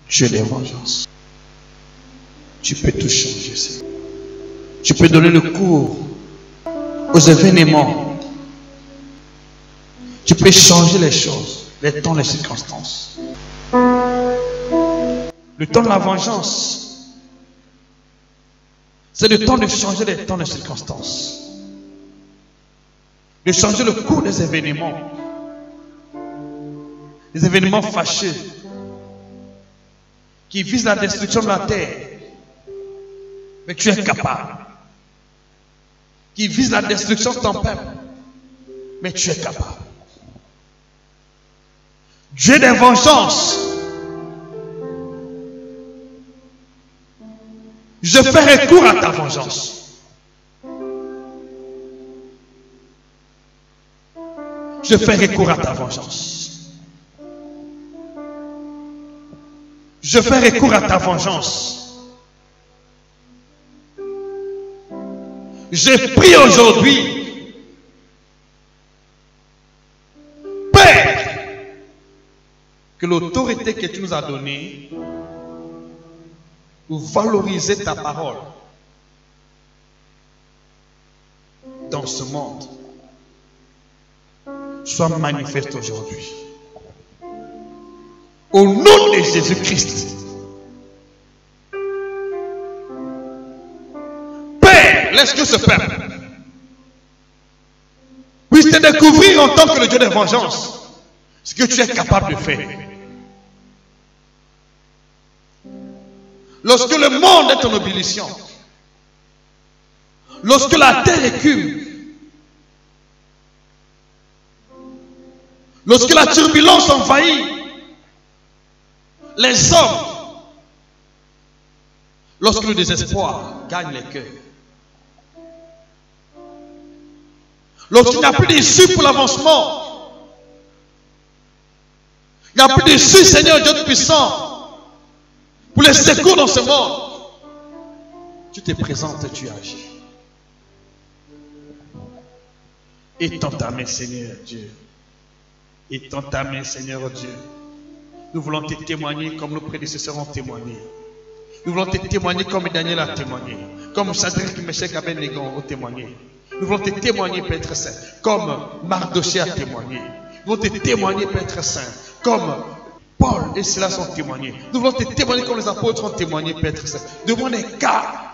Dieu des vengeances. Tu peux tout changer, Seigneur. Tu peux donner le cours aux événements. Tu peux changer les choses, les temps, les circonstances. Le temps de la vengeance, c'est le temps de changer les temps, les circonstances. De changer le cours des événements. Des événements fâcheux qui visent la destruction de la terre. Mais tu es capable. Qui visent la destruction de ton peuple. Mais tu es capable. Dieu des vengeances. Je fais recours à ta vengeance. Je fais recours à ta vengeance. Je fais recours à ta vengeance. Je prie aujourd'hui, Père, que l'autorité que tu nous as donnée pour valoriser ta parole dans ce monde soit manifeste aujourd'hui. Au nom de Jésus-Christ. Père, laisse que ce peuple puisse te découvrir en tant que le Dieu de vengeance ce que tu es capable de faire. Lorsque le monde est en ébullition, lorsque la terre écume, lorsque la turbulence envahit les hommes, lorsque le désespoir gagne les cœurs, lorsqu'il n'y a plus d'issue pour l'avancement, il n'y a plus d'issue, Seigneur Dieu puissant, pour les secours dans ce monde, tu te présentes et tu agis. Étends ta main, Seigneur Dieu. Étends ta main, Seigneur Dieu. Nous voulons te témoigner comme nos prédécesseurs ont témoigné. Nous voulons te témoigner comme Daniel a témoigné. Comme Shadrach, Meshach, Abednego ont témoigné. Nous voulons te témoigner, Père Saint, comme Mardochée a témoigné. Nous voulons te témoigner, Père Saint, comme Paul et Silas ont témoigné. Nous voulons te témoigner comme les apôtres ont témoigné, Père Saint. Devant des cas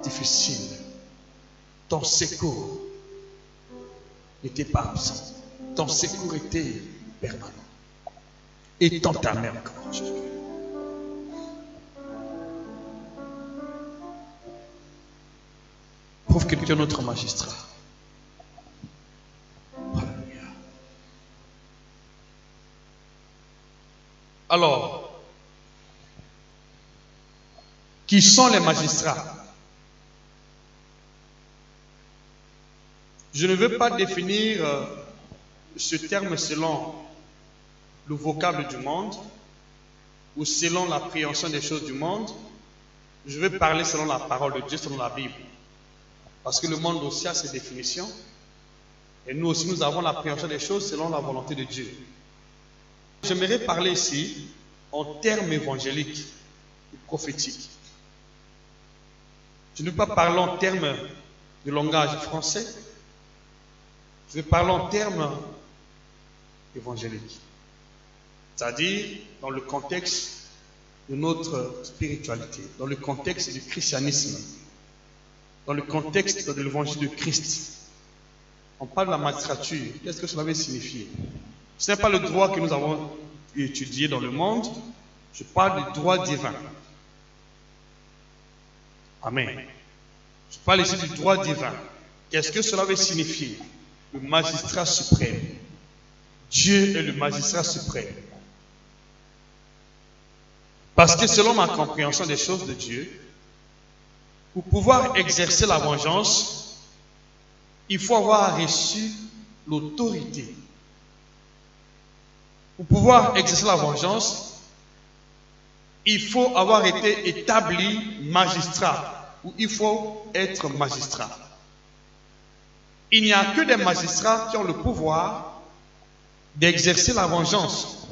difficiles, ton secours n'était pas absent. Ton secours était permanent. Étends ta main encore aujourd'hui. Prouve que tu es notre magistrat. Alléluia. Alors, qui sont les magistrats? Je ne veux pas définir ce terme selon le vocable du monde ou selon l'appréhension des choses du monde. Je vais parler selon la parole de Dieu, selon la Bible. Parce que le monde aussi a ses définitions. Et nous aussi, nous avons l'appréhension des choses selon la volonté de Dieu. J'aimerais parler ici en termes évangéliques et prophétiques. Je ne vais pas parler en termes de langage français. Je vais parler en termes évangéliques. C'est-à-dire dans le contexte de notre spiritualité, dans le contexte du christianisme, dans le contexte de l'évangile de Christ. On parle de la magistrature. Qu'est-ce que cela veut signifier? Ce n'est pas le droit que nous avons étudié dans le monde. Je parle du droit divin. Amen. Je parle ici du droit divin. Qu'est-ce que cela veut signifier? Le magistrat suprême. Dieu est le magistrat suprême. Parce que selon ma compréhension des choses de Dieu, pour pouvoir exercer la vengeance, il faut avoir reçu l'autorité. Pour pouvoir exercer la vengeance, il faut avoir été établi magistrat, ou il faut être magistrat. Il n'y a que des magistrats qui ont le pouvoir d'exercer la vengeance.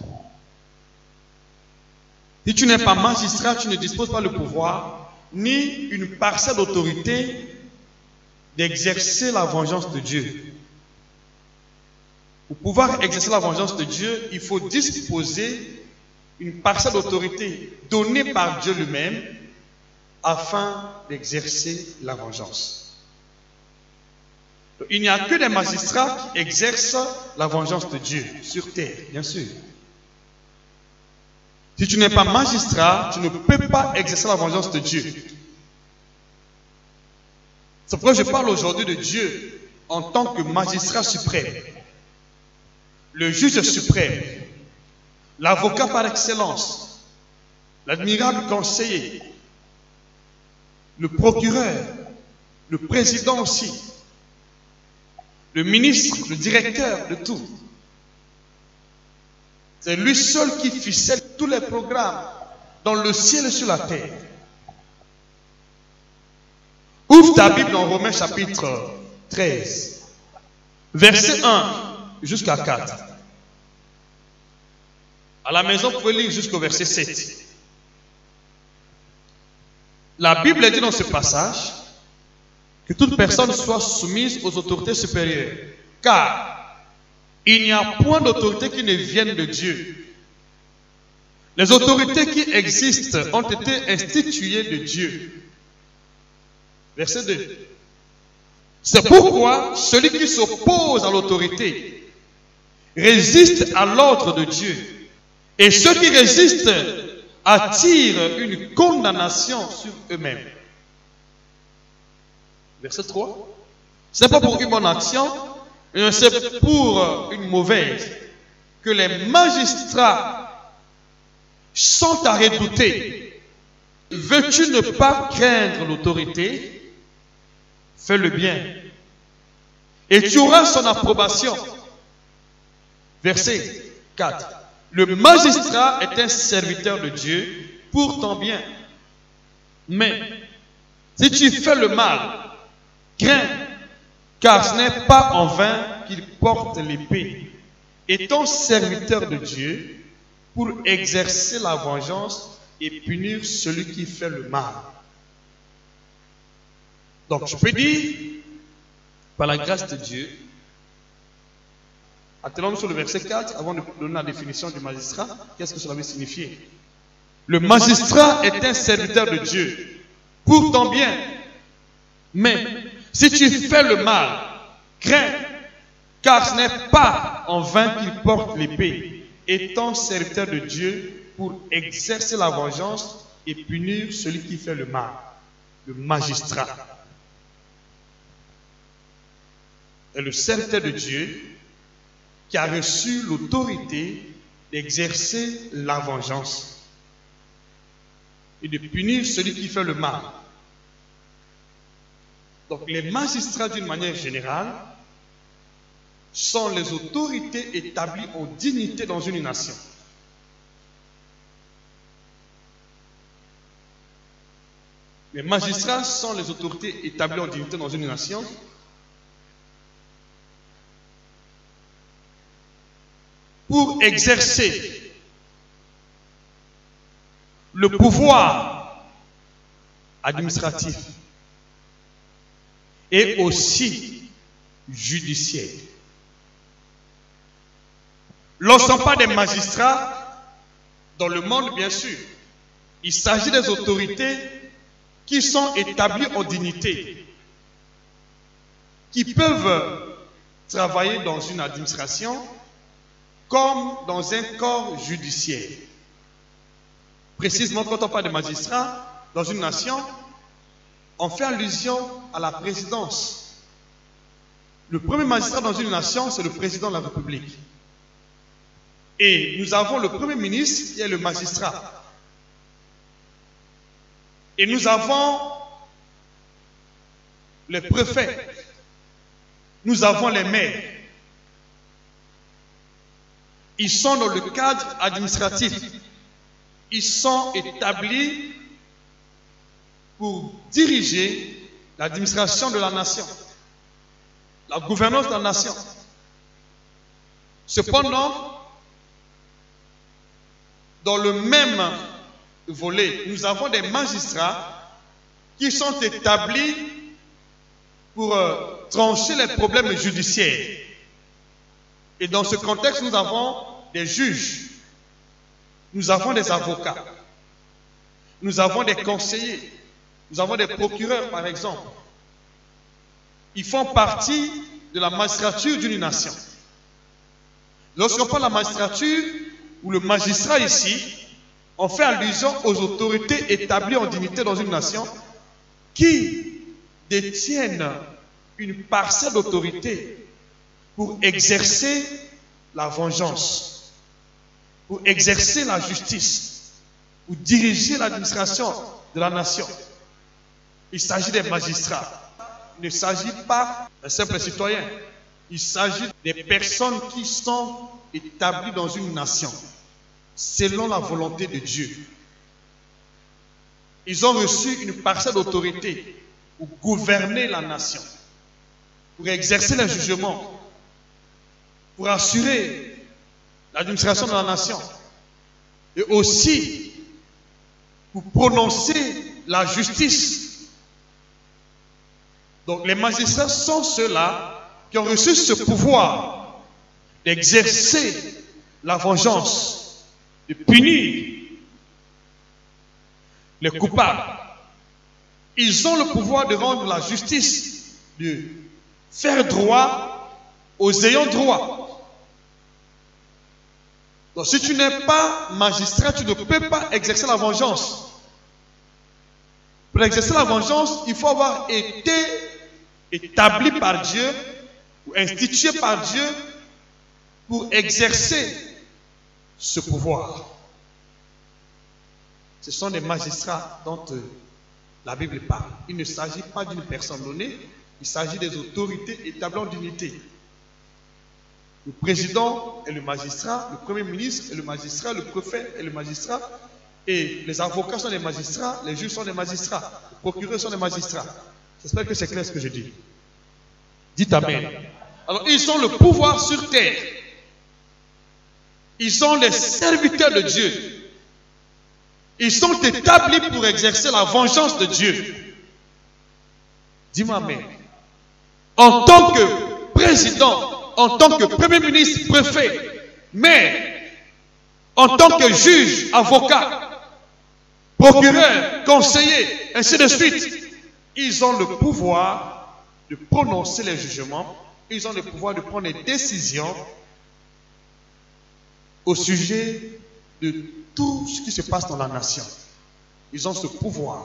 Si tu n'es pas magistrat, tu ne disposes pas le pouvoir, ni une parcelle d'autorité d'exercer la vengeance de Dieu. Pour pouvoir exercer la vengeance de Dieu, il faut disposer une parcelle d'autorité donnée par Dieu lui-même afin d'exercer la vengeance. Donc, il n'y a que des magistrats qui exercent la vengeance de Dieu sur terre, bien sûr. Si tu n'es pas magistrat, tu ne peux pas exercer la vengeance de Dieu. C'est pourquoi je parle aujourd'hui de Dieu en tant que magistrat suprême, le juge suprême, l'avocat par excellence, l'admirable conseiller, le procureur, le président aussi, le ministre, le directeur de tout. C'est lui seul qui ficelle tous les programmes dans le ciel et sur la terre. Ouvre ta Bible dans Romains chapitre 13, verset 1 jusqu'à 4. À la maison, vous pouvez lire jusqu'au verset 7. La Bible dit dans ce passage que toute personne soit soumise aux autorités supérieures, car il n'y a point d'autorité qui ne vienne de Dieu. Les autorités qui existent ont été instituées de Dieu. Verset 2. C'est pourquoi celui qui s'oppose à l'autorité résiste à l'ordre de Dieu. Et ceux qui résistent attirent une condamnation sur eux-mêmes. Verset 3. Ce n'est pas pour une bonne action, mais c'est pour une mauvaise que les magistrats sont à redouter. Veux-tu ne pas craindre l'autorité? Fais le bien, et tu auras son approbation. Verset 4. Le magistrat est un serviteur de Dieu pour ton bien. Mais si tu fais le mal, crains, car ce n'est pas en vain qu'il porte l'épée. Étant serviteur de Dieu pour exercer la vengeance et punir celui qui fait le mal. Donc je peux dire, par la grâce de Dieu, attendons-nous sur le verset 4 avant de donner la définition du magistrat. Qu'est-ce que cela veut signifier? Le magistrat est un serviteur de Dieu pour ton bien. Mais si tu fais le mal, crains, car ce n'est pas en vain qu'il porte l'épée, étant serviteur de Dieu pour exercer la vengeance et punir celui qui fait le mal, le magistrat. Et le serviteur de Dieu qui a reçu l'autorité d'exercer la vengeance et de punir celui qui fait le mal. Donc les magistrats d'une manière générale sont les autorités établies en dignité dans une nation. Les magistrats sont les autorités établies en dignité dans une nation. Pour exercer le pouvoir administratif et aussi judiciaire. Lorsqu'on parle des magistrats, dans le monde bien sûr, il s'agit des autorités qui sont établies en dignité, qui peuvent travailler dans une administration comme dans un corps judiciaire. Précisément, quand on parle de magistrats dans une nation, on fait allusion à la présidence. Le premier magistrat dans une nation, c'est le président de la République. Et nous avons le premier ministre qui est le magistrat. Et nous avons les préfets. Nous avons les maires. Ils sont dans le cadre administratif. Ils sont établis pour diriger l'administration de la nation, la gouvernance de la nation. Cependant, dans le même volets. Nous avons des magistrats qui sont établis pour trancher les problèmes judiciaires. Et dans ce contexte, nous avons des juges, nous avons des avocats, nous avons des conseillers, nous avons des procureurs par exemple. Ils font partie de la magistrature d'une nation. Lorsqu'on parle de la magistrature ou le magistrat ici, on fait allusion aux autorités établies en dignité dans une nation qui détiennent une parcelle d'autorité pour exercer la vengeance, pour exercer la justice, pour diriger l'administration de la nation. Il s'agit des magistrats. Il ne s'agit pas d'un simple citoyen. Il s'agit des personnes qui sont établies dans une nation, selon la volonté de Dieu. Ils ont reçu une parcelle d'autorité pour gouverner la nation, pour exercer le jugement, pour assurer l'administration de la nation et aussi pour prononcer la justice. Donc les magistrats sont ceux-là qui ont reçu ce pouvoir d'exercer la vengeance, de punir les coupables. Ils ont le pouvoir de rendre la justice, de faire droit aux ayants droit. Donc si tu n'es pas magistrat, tu ne peux pas exercer la vengeance. Pour exercer la vengeance, il faut avoir été établi par Dieu ou institué par Dieu pour exercer ce pouvoir. Ce sont des magistrats dont la Bible parle. Il ne s'agit pas d'une personne donnée, il s'agit des autorités établies en dignité. Le président est le magistrat, le premier ministre est le magistrat, le préfet est le magistrat, et les avocats sont des magistrats, les juges sont des magistrats, les procureurs sont des magistrats. J'espère que c'est clair ce que je dis. Dites Amen. Alors, ils ont le pouvoir sur terre. Ils sont les serviteurs de Dieu. Ils sont établis pour exercer la vengeance de Dieu. Dis-moi Amen. En tant que président, en tant que premier ministre, préfet, maire, en tant que juge, avocat, procureur, conseiller, ainsi de suite, ils ont le pouvoir de prononcer les jugements, ils ont le pouvoir de prendre des décisions au sujet de tout ce qui se passe dans la nation. Ils ont ce pouvoir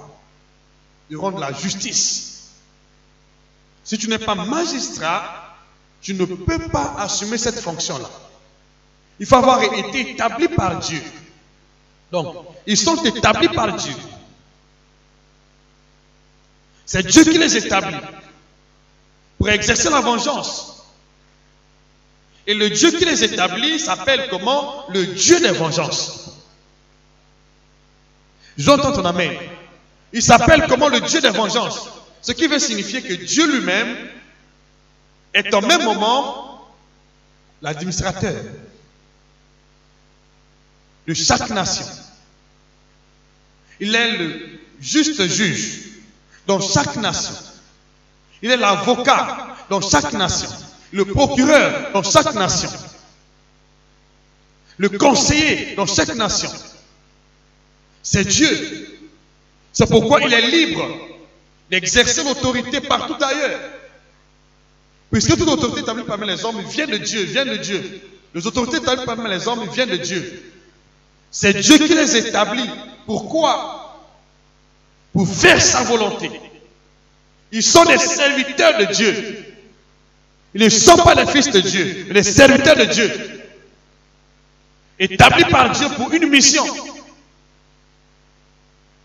de rendre la justice. Si tu n'es pas magistrat, tu ne peux pas assumer cette fonction-là. Il faut avoir été établi par Dieu. Donc, ils sont établis par Dieu. C'est Dieu qui les établit pour exercer la vengeance. Et le Dieu qui les établit s'appelle comment? Le Dieu des vengeances. J'entends ton amen. Il s'appelle comment? Le Dieu des vengeances. Ce qui veut signifier que Dieu lui-même est en même moment l'administrateur de chaque nation. Il est le juste juge dans chaque nation. Il est l'avocat dans chaque nation. Le procureur dans chaque nation. Le conseiller dans chaque nation. C'est Dieu. C'est pourquoi il est libre d'exercer l'autorité partout ailleurs. Puisque toute autorité établie parmi les hommes vient de Dieu, vient de Dieu. Les autorités établies parmi les hommes viennent de Dieu. C'est Dieu qui les établit. Pourquoi? Pour faire sa volonté. Ils sont des serviteurs de Dieu. Ils ne sont pas les fils de Dieu, mais les serviteurs de Dieu. Établis par Dieu pour une mission.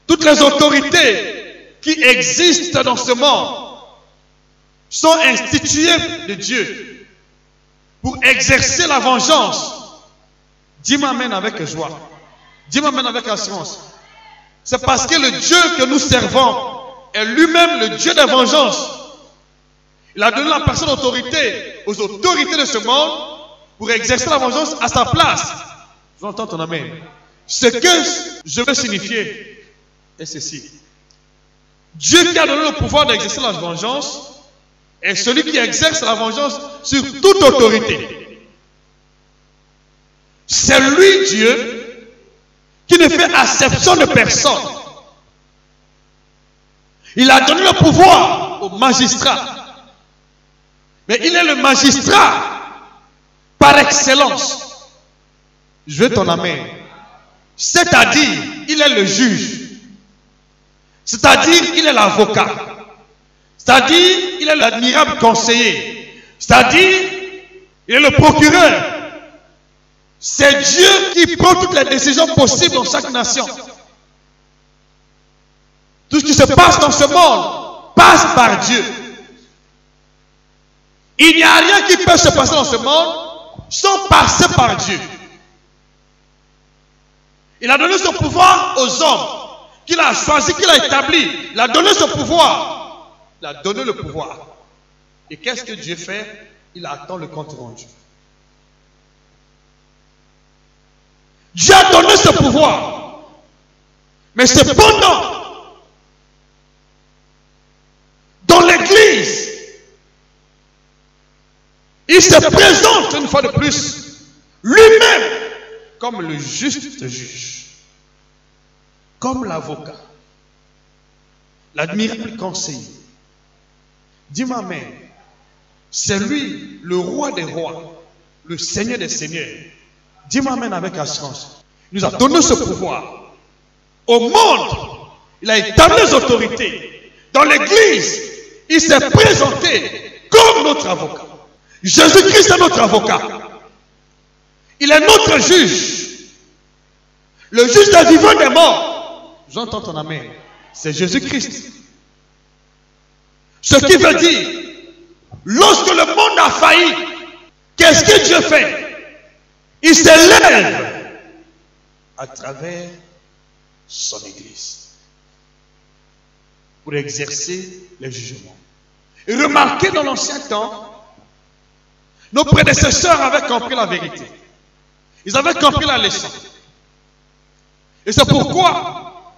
Toutes les autorités qui existent dans ce monde sont instituées de Dieu pour exercer la vengeance. Dis-moi amen avec joie. Dis-moi amen avec assurance. C'est parce que le Dieu que nous servons est lui-même le Dieu de vengeance. Il a donné la personne d'autorité aux autorités de ce monde pour exercer la vengeance à sa place. J'entends ton amen. Ce que je veux signifier est ceci. Dieu qui a donné le pouvoir d'exercer la vengeance est celui qui exerce la vengeance sur toute autorité. C'est lui, Dieu, qui ne fait acception de personne. Il a donné le pouvoir au magistrat. Mais il est le magistrat par excellence. Je veux ton amen. C'est-à-dire, il est le juge. C'est-à-dire, il est l'avocat. C'est-à-dire, il est l'admirable conseiller. C'est-à-dire, il est le procureur. C'est Dieu qui prend toutes les décisions possibles dans chaque nation. Tout ce qui se passe dans ce monde passe par Dieu. Il n'y a rien qui peut se passer dans ce monde sans passer par Dieu. Il a donné son pouvoir aux hommes qu'il a choisi, qu'il a établi. Il a donné son pouvoir. Il a donné le pouvoir. Et qu'est-ce que Dieu fait? Il attend le compte rendu. Dieu a donné ce pouvoir. Mais cependant, dans l'église, il se présente une fois de plus lui-même comme le juste juge, comme l'avocat, l'admirable conseiller. Dis-moi amen. C'est lui, le roi des rois, le seigneur des seigneurs. Dis-moi amen avec assurance. Il nous a donné ce pouvoir. Au monde, il a établi les autorités. Dans l'église, il s'est présenté comme notre avocat. Jésus-Christ est notre avocat. Il est notre juge. Le juge des vivants et des morts. J'entends ton amen. C'est Jésus-Christ. Ce qui veut dire, lorsque le monde a failli, qu'est-ce que Dieu fait? Il s'élève à travers son église pour exercer les jugements. Et remarquez dans l'ancien temps, nos prédécesseurs avaient compris la vérité. Ils avaient compris la leçon. Et c'est pourquoi,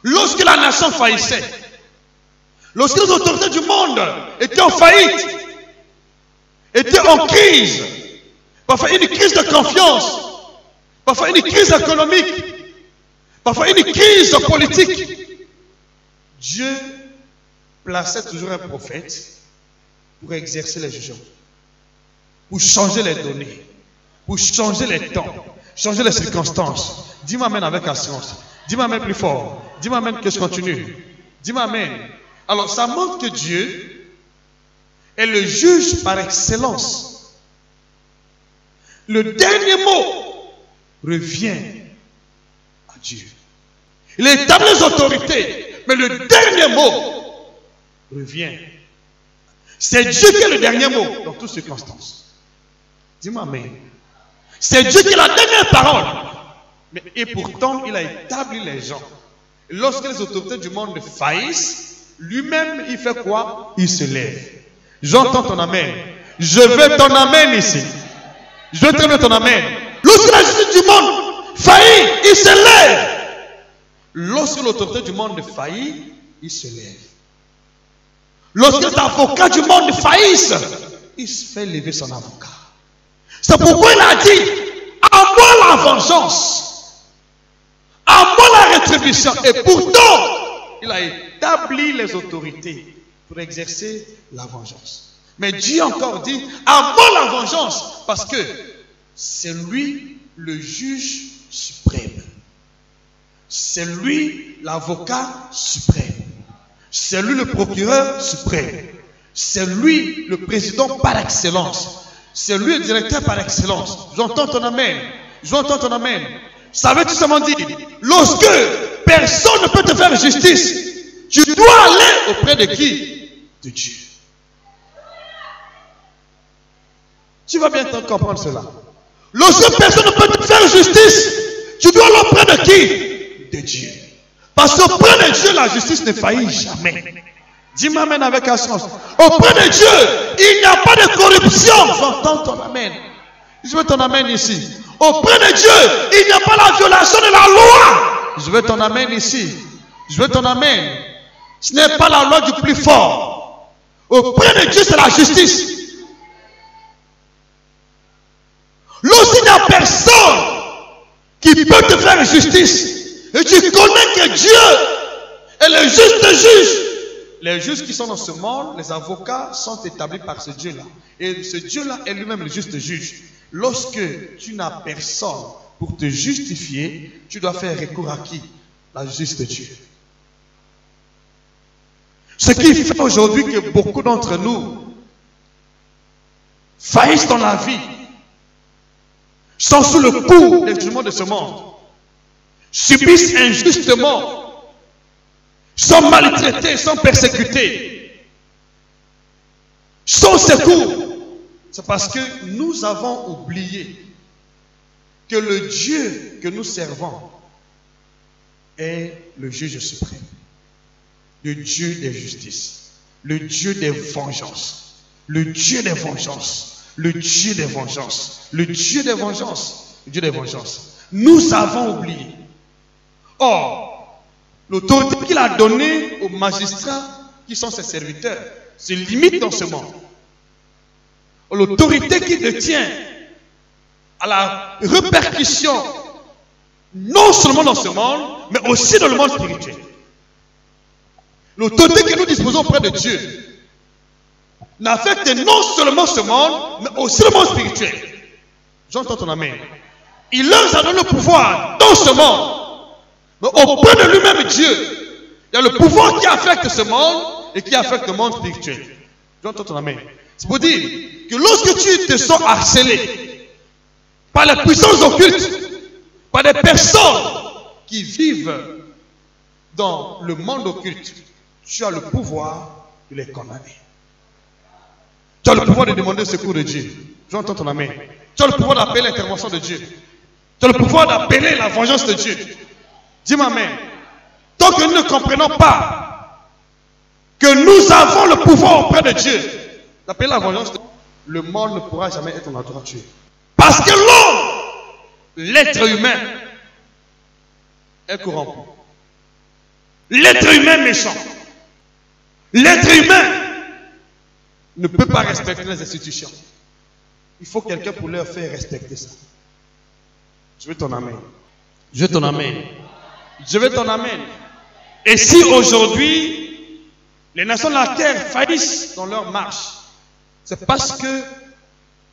lorsque la nation faillissait, lorsque les autorités du monde étaient en faillite, étaient en crise, parfois une crise de confiance, parfois une crise économique, parfois une crise politique, Dieu plaçait toujours un prophète pour exercer les jugements, pour changer les données, pour changer les temps, changer les circonstances. Dis-moi amen avec assurance. Dis-moi amen plus fort. Dis-moi amen que je continue. Dis-moi amen. Alors ça montre que Dieu est le juge par excellence. Le dernier mot revient à Dieu. Il établit les autorités, mais le dernier mot revient. C'est Dieu qui est le dernier mot dans toutes circonstances. Dis-moi amen. C'est Dieu qui a la dernière parole. Mais, et pourtant, il a établi les gens. Et lorsque les autorités du monde faillissent, lui-même, il fait quoi? Il se lève. J'entends ton amen. Je veux ton amen ici. Je veux très bien ton amen. Lorsque la justice du monde faillit, il se lève. Lorsque l'autorité du monde faillit, il se lève. Lorsque les avocats du monde faillissent, il se fait lever son avocat. C'est pourquoi il a dit, à moi la vengeance, à moi la rétribution. Et pourtant, il a établi les autorités pour exercer la vengeance. Mais Dieu encore dit, à moi la vengeance, parce que c'est lui le juge suprême. C'est lui l'avocat suprême. C'est lui le procureur suprême. C'est lui le président par excellence. C'est lui le directeur par excellence. J'entends ton amen. J'entends ton amen. Ça veut tout simplement dire, lorsque personne ne peut te faire justice, tu dois aller auprès de qui? De Dieu. Tu vas bien comprendre cela. Lorsque personne ne peut te faire justice, tu dois aller auprès de qui? De Dieu. Parce qu'auprès de Dieu, la justice ne faillit jamais. Dis-moi amen avec assurance. Auprès de Dieu, il n'y a pas de corruption. J'entends ton amen. Je veux ton amen ici. Auprès de Dieu, il n'y a pas la violation de la loi. Je veux ton amen ici. Je veux ton amen. Ce n'est pas la loi du plus fort. Auprès de Dieu, c'est la justice. Lorsqu'il n'y a personne qui peut te faire justice, et tu connais que Dieu est le juste juge. Les juges qui sont dans ce monde, les avocats, sont établis par ce Dieu-là. Et ce Dieu-là est lui-même le juste juge. Lorsque tu n'as personne pour te justifier, tu dois faire recours à qui? La juste Dieu. Ce qui fait aujourd'hui que beaucoup d'entre nous faillissent dans la vie, sont sous le coup des jugements de ce monde, subissent injustement, sont maltraités, sont persécutés, sont secours. C'est parce que nous avons oublié que le Dieu que nous servons est le juge suprême, le Dieu des justices, le Dieu des vengeances, le Dieu des vengeances, le Dieu des vengeances, le Dieu des vengeances, le Dieu des vengeances. Nous avons oublié. Or, l'autorité qu'il a donnée aux magistrats qui sont ses serviteurs se limite dans ce monde. L'autorité qu'il détient à la répercussion non seulement dans ce monde, mais aussi dans le monde spirituel. L'autorité que nous disposons auprès de Dieu n'affecte non seulement ce monde, mais aussi le monde spirituel. J'entends ton amen. Il leur a donné le pouvoir dans ce monde, mais auprès de lui-même Dieu, il y a le pouvoir qui affecte ce monde et qui affecte le monde spirituel. J'entends ton amen. C'est pour dire que lorsque tu te sens harcelé par les puissances occultes, par des personnes qui vivent dans le monde occulte, tu as le pouvoir de les condamner. Tu as le pouvoir de demander le secours de Dieu. J'entends ton amen. Tu as le pouvoir d'appeler l'intervention de Dieu. Tu as le pouvoir d'appeler la vengeance de Dieu. Dis-moi amen. Tant que nous ne comprenons pas que nous avons le pouvoir auprès de Dieu d'appeler la vengeance de Dieu, le monde ne pourra jamais être en endroit tué. Parce que l'homme, l'être humain, est corrompu. L'être humain méchant. L'être humain ne peut pas respecter les institutions. Il faut quelqu'un pour leur faire respecter ça. Je veux ton amen. Je veux ton amen. Je veux ton amen. Et si aujourd'hui, les nations de la terre faillissent dans leur marche, c'est parce que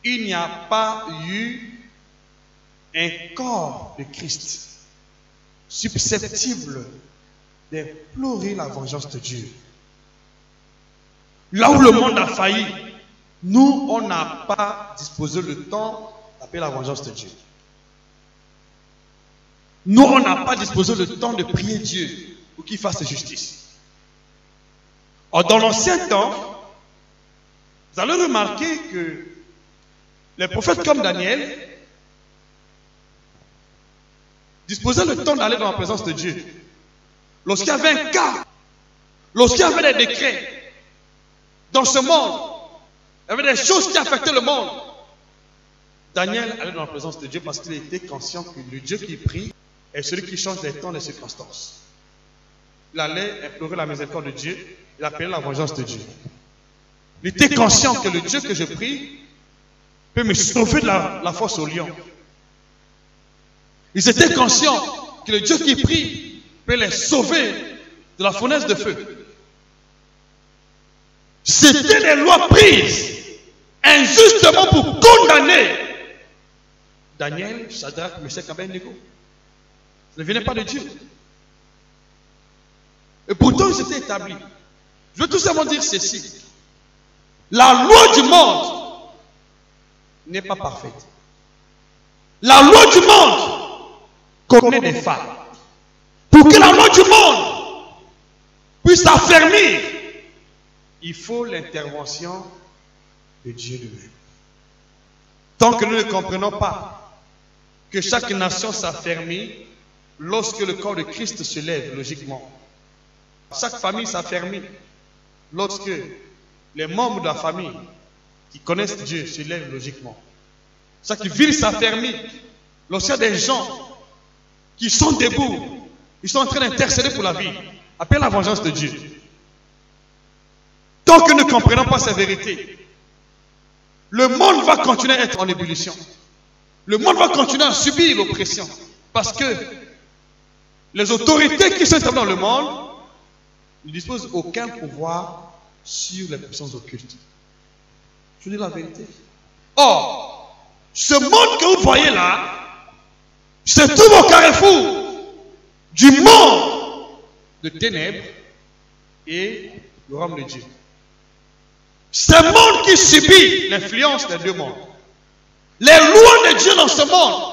il n'y a pas eu un corps de Christ susceptible d'implorer la vengeance de Dieu. Là où le monde a failli, nous, on n'a pas disposé le temps d'appeler la vengeance de Dieu. Nous, on n'a pas disposé le temps de prier Dieu pour qu'il fasse justice. Or, dans l'ancien temps, vous allez remarquer que les prophètes comme Daniel disposaient le temps d'aller dans la présence de Dieu. Lorsqu'il y avait un cas, lorsqu'il y avait des décrets dans ce monde, il y avait des choses qui affectaient le monde, Daniel allait dans la présence de Dieu parce qu'il était conscient que le Dieu qui prie est celui qui change les temps et les circonstances. Il allait implorer la miséricorde de Dieu, il appelait la vengeance de Dieu. Il était conscient que le Dieu que je prie peut me sauver de la fosse au lion. Ils étaient conscients que le Dieu qui prie peut les sauver de la fournaise de feu. C'était les lois prises injustement pour condamner Daniel, Shadrach, Meshach, Abednego. Ça ne venait pas de Dieu. Et pourtant, ils étaient établis. Je veux tout simplement dire ceci. La loi du monde n'est pas parfaite. La loi du monde connaît des failles. Pour que la loi du monde puisse affermir, il faut l'intervention de Dieu lui-même. Tant que nous ne comprenons pas que chaque nation s'affermit lorsque le corps de Christ se lève logiquement. Chaque famille s'affermit lorsque les membres de la famille qui connaissent Dieu se lèvent logiquement. Chaque ville s'affermit. Lorsqu'il y a des gens qui sont debout, ils sont en train d'intercéder pour la vie. Appelle la vengeance de Dieu. Tant que nous ne comprenons pas ces vérités, le monde va continuer à être en ébullition. Le monde va continuer à subir l'oppression. Parce que les autorités qui sont établies dans le monde ne disposent aucun pouvoir sur les puissances occultes. Je vous dis la vérité. Or, ce monde que vous voyez là, se trouve au carrefour du monde de ténèbres et du royaume de Dieu. Ce monde qui subit l'influence des deux mondes. Les lois de Dieu dans ce monde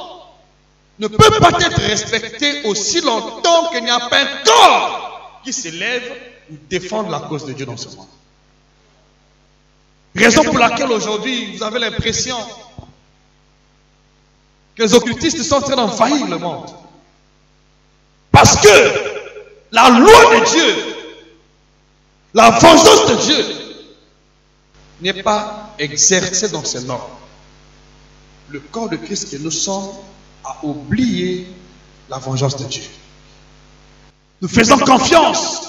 ne peuvent pas être respectées aussi longtemps qu'il n'y a pas un corps qui s'élève ou défende la cause de Dieu dans ce monde. Raison pour laquelle aujourd'hui vous avez l'impression que les occultistes sont en train d'envahir le monde. Parce que la loi de Dieu, la vengeance de Dieu n'est pas exercée dans ces normes. Le corps de Christ que nous sommes a oublié la vengeance de Dieu. Nous faisons confiance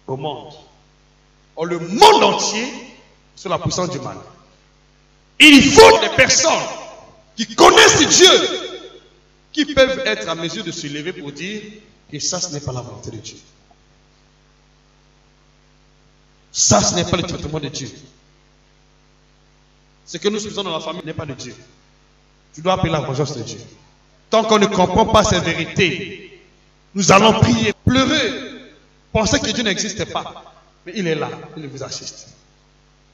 au monde. Or, le monde entier est sous la puissance du mal. Il faut des personnes qui connaissent Dieu, qui peuvent être à mesure de se lever pour dire que ça, ce n'est pas la volonté de Dieu. Ça, ce n'est pas le traitement de Dieu. Ce que nous faisons dans la famille n'est pas de Dieu. Tu dois appeler la vengeance de Dieu. Tant qu'on ne comprend pas ces vérités, nous allons prier, pleurer, penser que Dieu n'existe pas. Mais il est là, il vous assiste.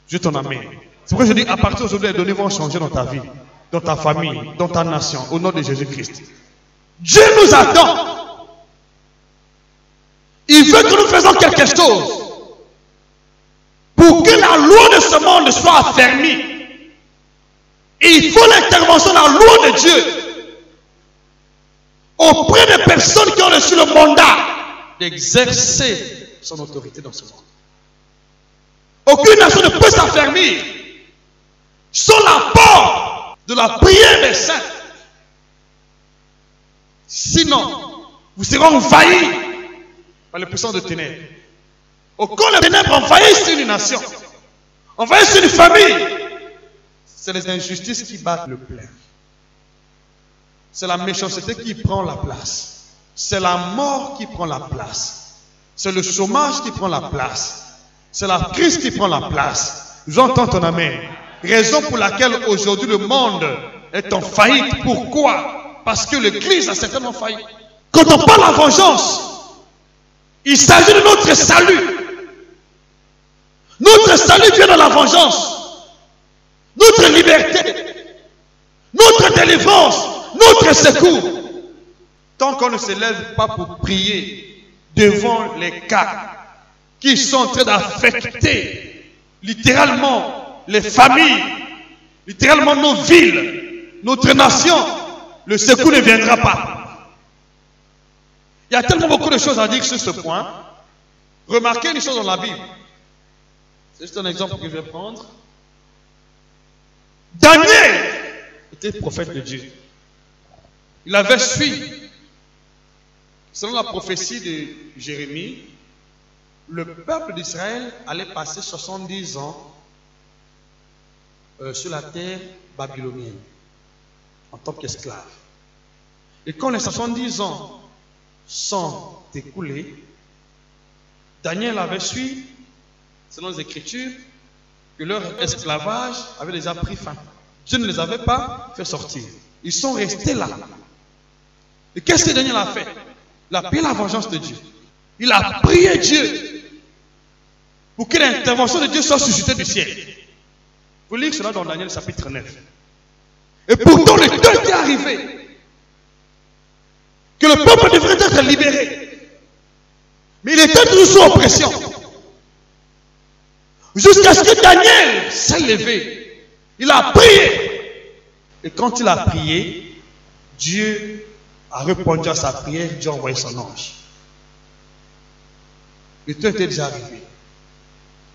Dieu t'en amène. C'est pourquoi je dis, à partir d'aujourd'hui, les données vont changer dans ta vie, dans ta famille, dans ta nation, au nom de Jésus-Christ. Dieu nous attend. Il veut que nous fassions quelque chose pour que la loi de ce monde soit affermie. Et il faut l'intervention de la loi de Dieu auprès des personnes qui ont reçu le mandat d'exercer son autorité dans ce monde. Aucune nation ne peut s'affermir sans l'apport de la prière des saints. Sinon, vous serez envahis par les puissances de ténèbres. Quand les ténèbres envahissent une nation, envahissent une famille, c'est les injustices qui battent le plein. C'est la méchanceté qui prend la place. C'est la mort qui prend la place. C'est le chômage qui prend la place. C'est la crise qui prend la place. J'entends ton amen. Raison pour laquelle aujourd'hui le monde est en faillite. Pourquoi? Parce que l'Église a certainement failli. Quand on parle de la vengeance, il s'agit de notre salut. Notre salut vient de la vengeance. Notre liberté, notre délivrance, notre secours. Tant qu'on ne se lève pas pour prier devant les cas qui sont en train d'affecter littéralement les familles, littéralement nos villes, notre nation, le secours ne viendra pas. Il y a tellement beaucoup de choses à dire sur ce point. Remarquez une chose dans la Bible. C'est juste un exemple que je vais prendre. Daniel était prophète de Dieu. Il avait su, selon la prophétie de Jérémie, le peuple d'Israël allait passer 70 ans sur la terre babylonienne en tant qu'esclave. Et quand les 70 ans sont écoulés, Daniel avait su, selon les Écritures, que leur esclavage avait déjà pris fin. Dieu ne les avait pas fait sortir. Ils sont restés là. Et qu'est-ce que Daniel a fait? Il a pris la vengeance de Dieu. Il a prié Dieu pour que l'intervention de Dieu soit suscitée du ciel. Vous lisez cela dans Daniel chapitre 9. Et pourtant le temps était arrivé que le peuple devrait être libéré. Mais il était toujours sous oppression. Jusqu'à ce que Daniel s'est levé. Il a prié. Et quand il a prié, Dieu a répondu à sa prière. Dieu a envoyé son ange. Le temps était déjà arrivé.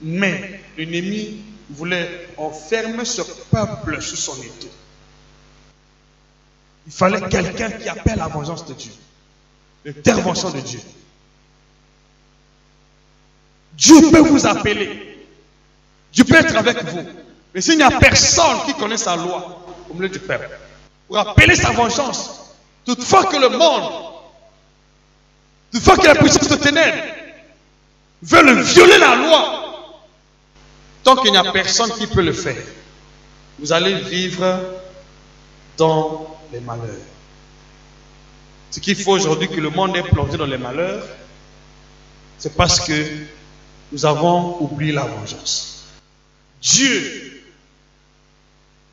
Mais l'ennemi voulait enfermer ce peuple sous son étau. Il fallait quelqu'un qui appelle la vengeance de Dieu, l'intervention de Dieu. Dieu peut vous appeler. Dieu peut être avec vous. Mais s'il n'y a personne qui connaît sa loi au milieu du peuple, pour appeler sa vengeance, toutefois que le monde, toutefois que la puissance de ténèbres veulent violer la loi, tant qu'il n'y a personne qui peut le faire, vous allez vivre dans les malheurs. Ce qu'il faut aujourd'hui que le monde est plongé dans les malheurs, c'est parce que nous avons oublié la vengeance. Dieu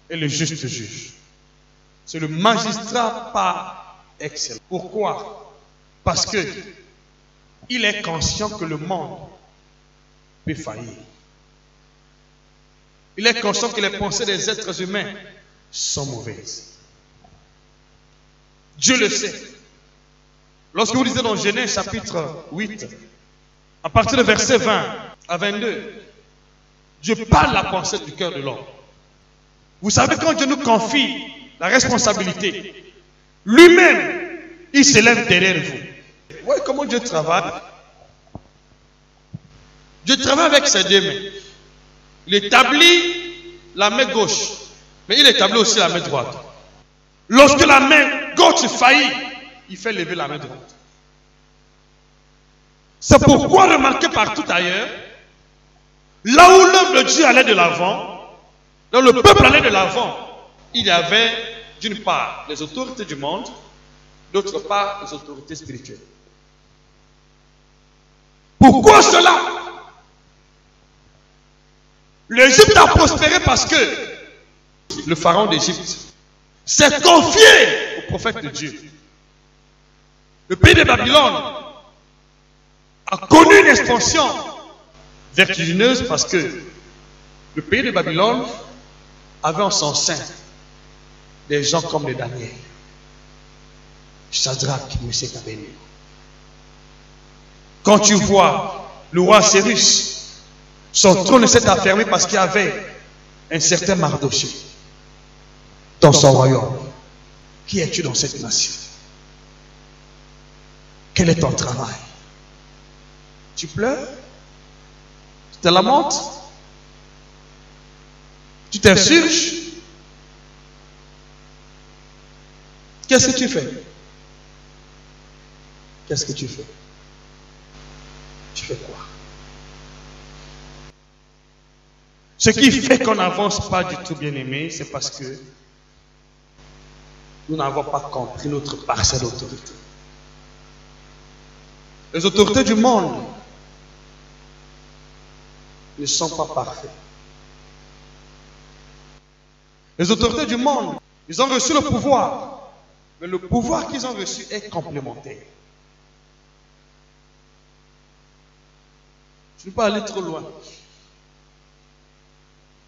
est le juste juge. C'est le magistrat par excellence. Pourquoi? Parce que il est conscient que le monde peut faillir. Il est conscient que les pensées des êtres humains sont mauvaises. Dieu le sait. Lorsque vous lisez dans Genèse chapitre 8, à partir du verset 20 à 22, Dieu parle la pensée du cœur de l'homme. Vous savez, quand Dieu nous confie la responsabilité, lui-même, il s'élève derrière vous. Vous voyez comment Dieu travaille? Dieu travaille avec ses deux mains. Il établit la main gauche, mais il établit aussi la main droite. Lorsque la main gauche faillit, il fait lever la main droite. C'est pourquoi remarquez partout ailleurs, là où l'œuvre de Dieu allait de l'avant, là où le peuple allait de l'avant, il y avait d'une part les autorités du monde, d'autre part les autorités spirituelles. Pourquoi cela? L'Égypte a prospéré parce que le pharaon d'Égypte s'est confié au prophète de Dieu. Le pays de Babylone a connu une expansion vertigineuse parce que le pays de Babylone avait en son sein des gens comme les Daniel, Shadrach, Meshach, Abednego. Quand tu vois le roi Cyrus, son trône s'est affermi parce qu'il y avait un certain Mardoché dans son royaume. Qui es-tu dans cette nation? Quel est ton travail? Tu pleures? Tu te lamentes? Tu t'insurges? Qu'est-ce que tu fais? Qu'est-ce que tu fais? Tu fais quoi? Ce qui fait qu'on n'avance pas du tout, bien aimé, c'est parce que nous n'avons pas compris notre parcelle d'autorité. Les autorités du monde ne sont pas parfaites. Les autorités du monde, ils ont reçu le pouvoir, mais le pouvoir qu'ils ont reçu est complémentaire. Je ne vais pas aller trop loin.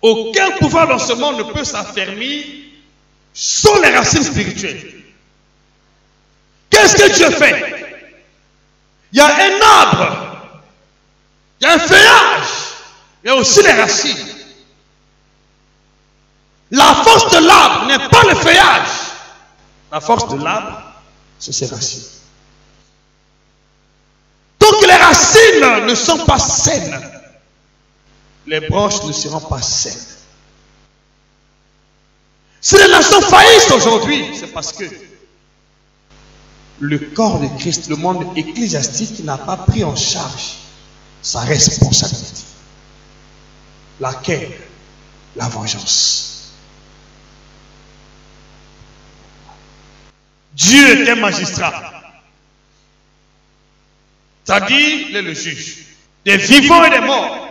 Aucun pouvoir dans ce monde ne peut s'affermir sans les racines spirituelles. Qu'est-ce que Dieu fait? Il y a un arbre, il y a un feuillage, il y a aussi les racines. La force de l'arbre n'est pas le feuillage. La force de l'arbre, c'est ses racines. Tant que les racines ne sont pas saines, les branches ne seront pas saines. Si les nations faillissent aujourd'hui, c'est parce que le corps de Christ, le monde ecclésiastique, n'a pas pris en charge sa responsabilité. Laquelle? La vengeance. Dieu est un magistrat. C'est-à-dire, il est le juge des vivants et des morts.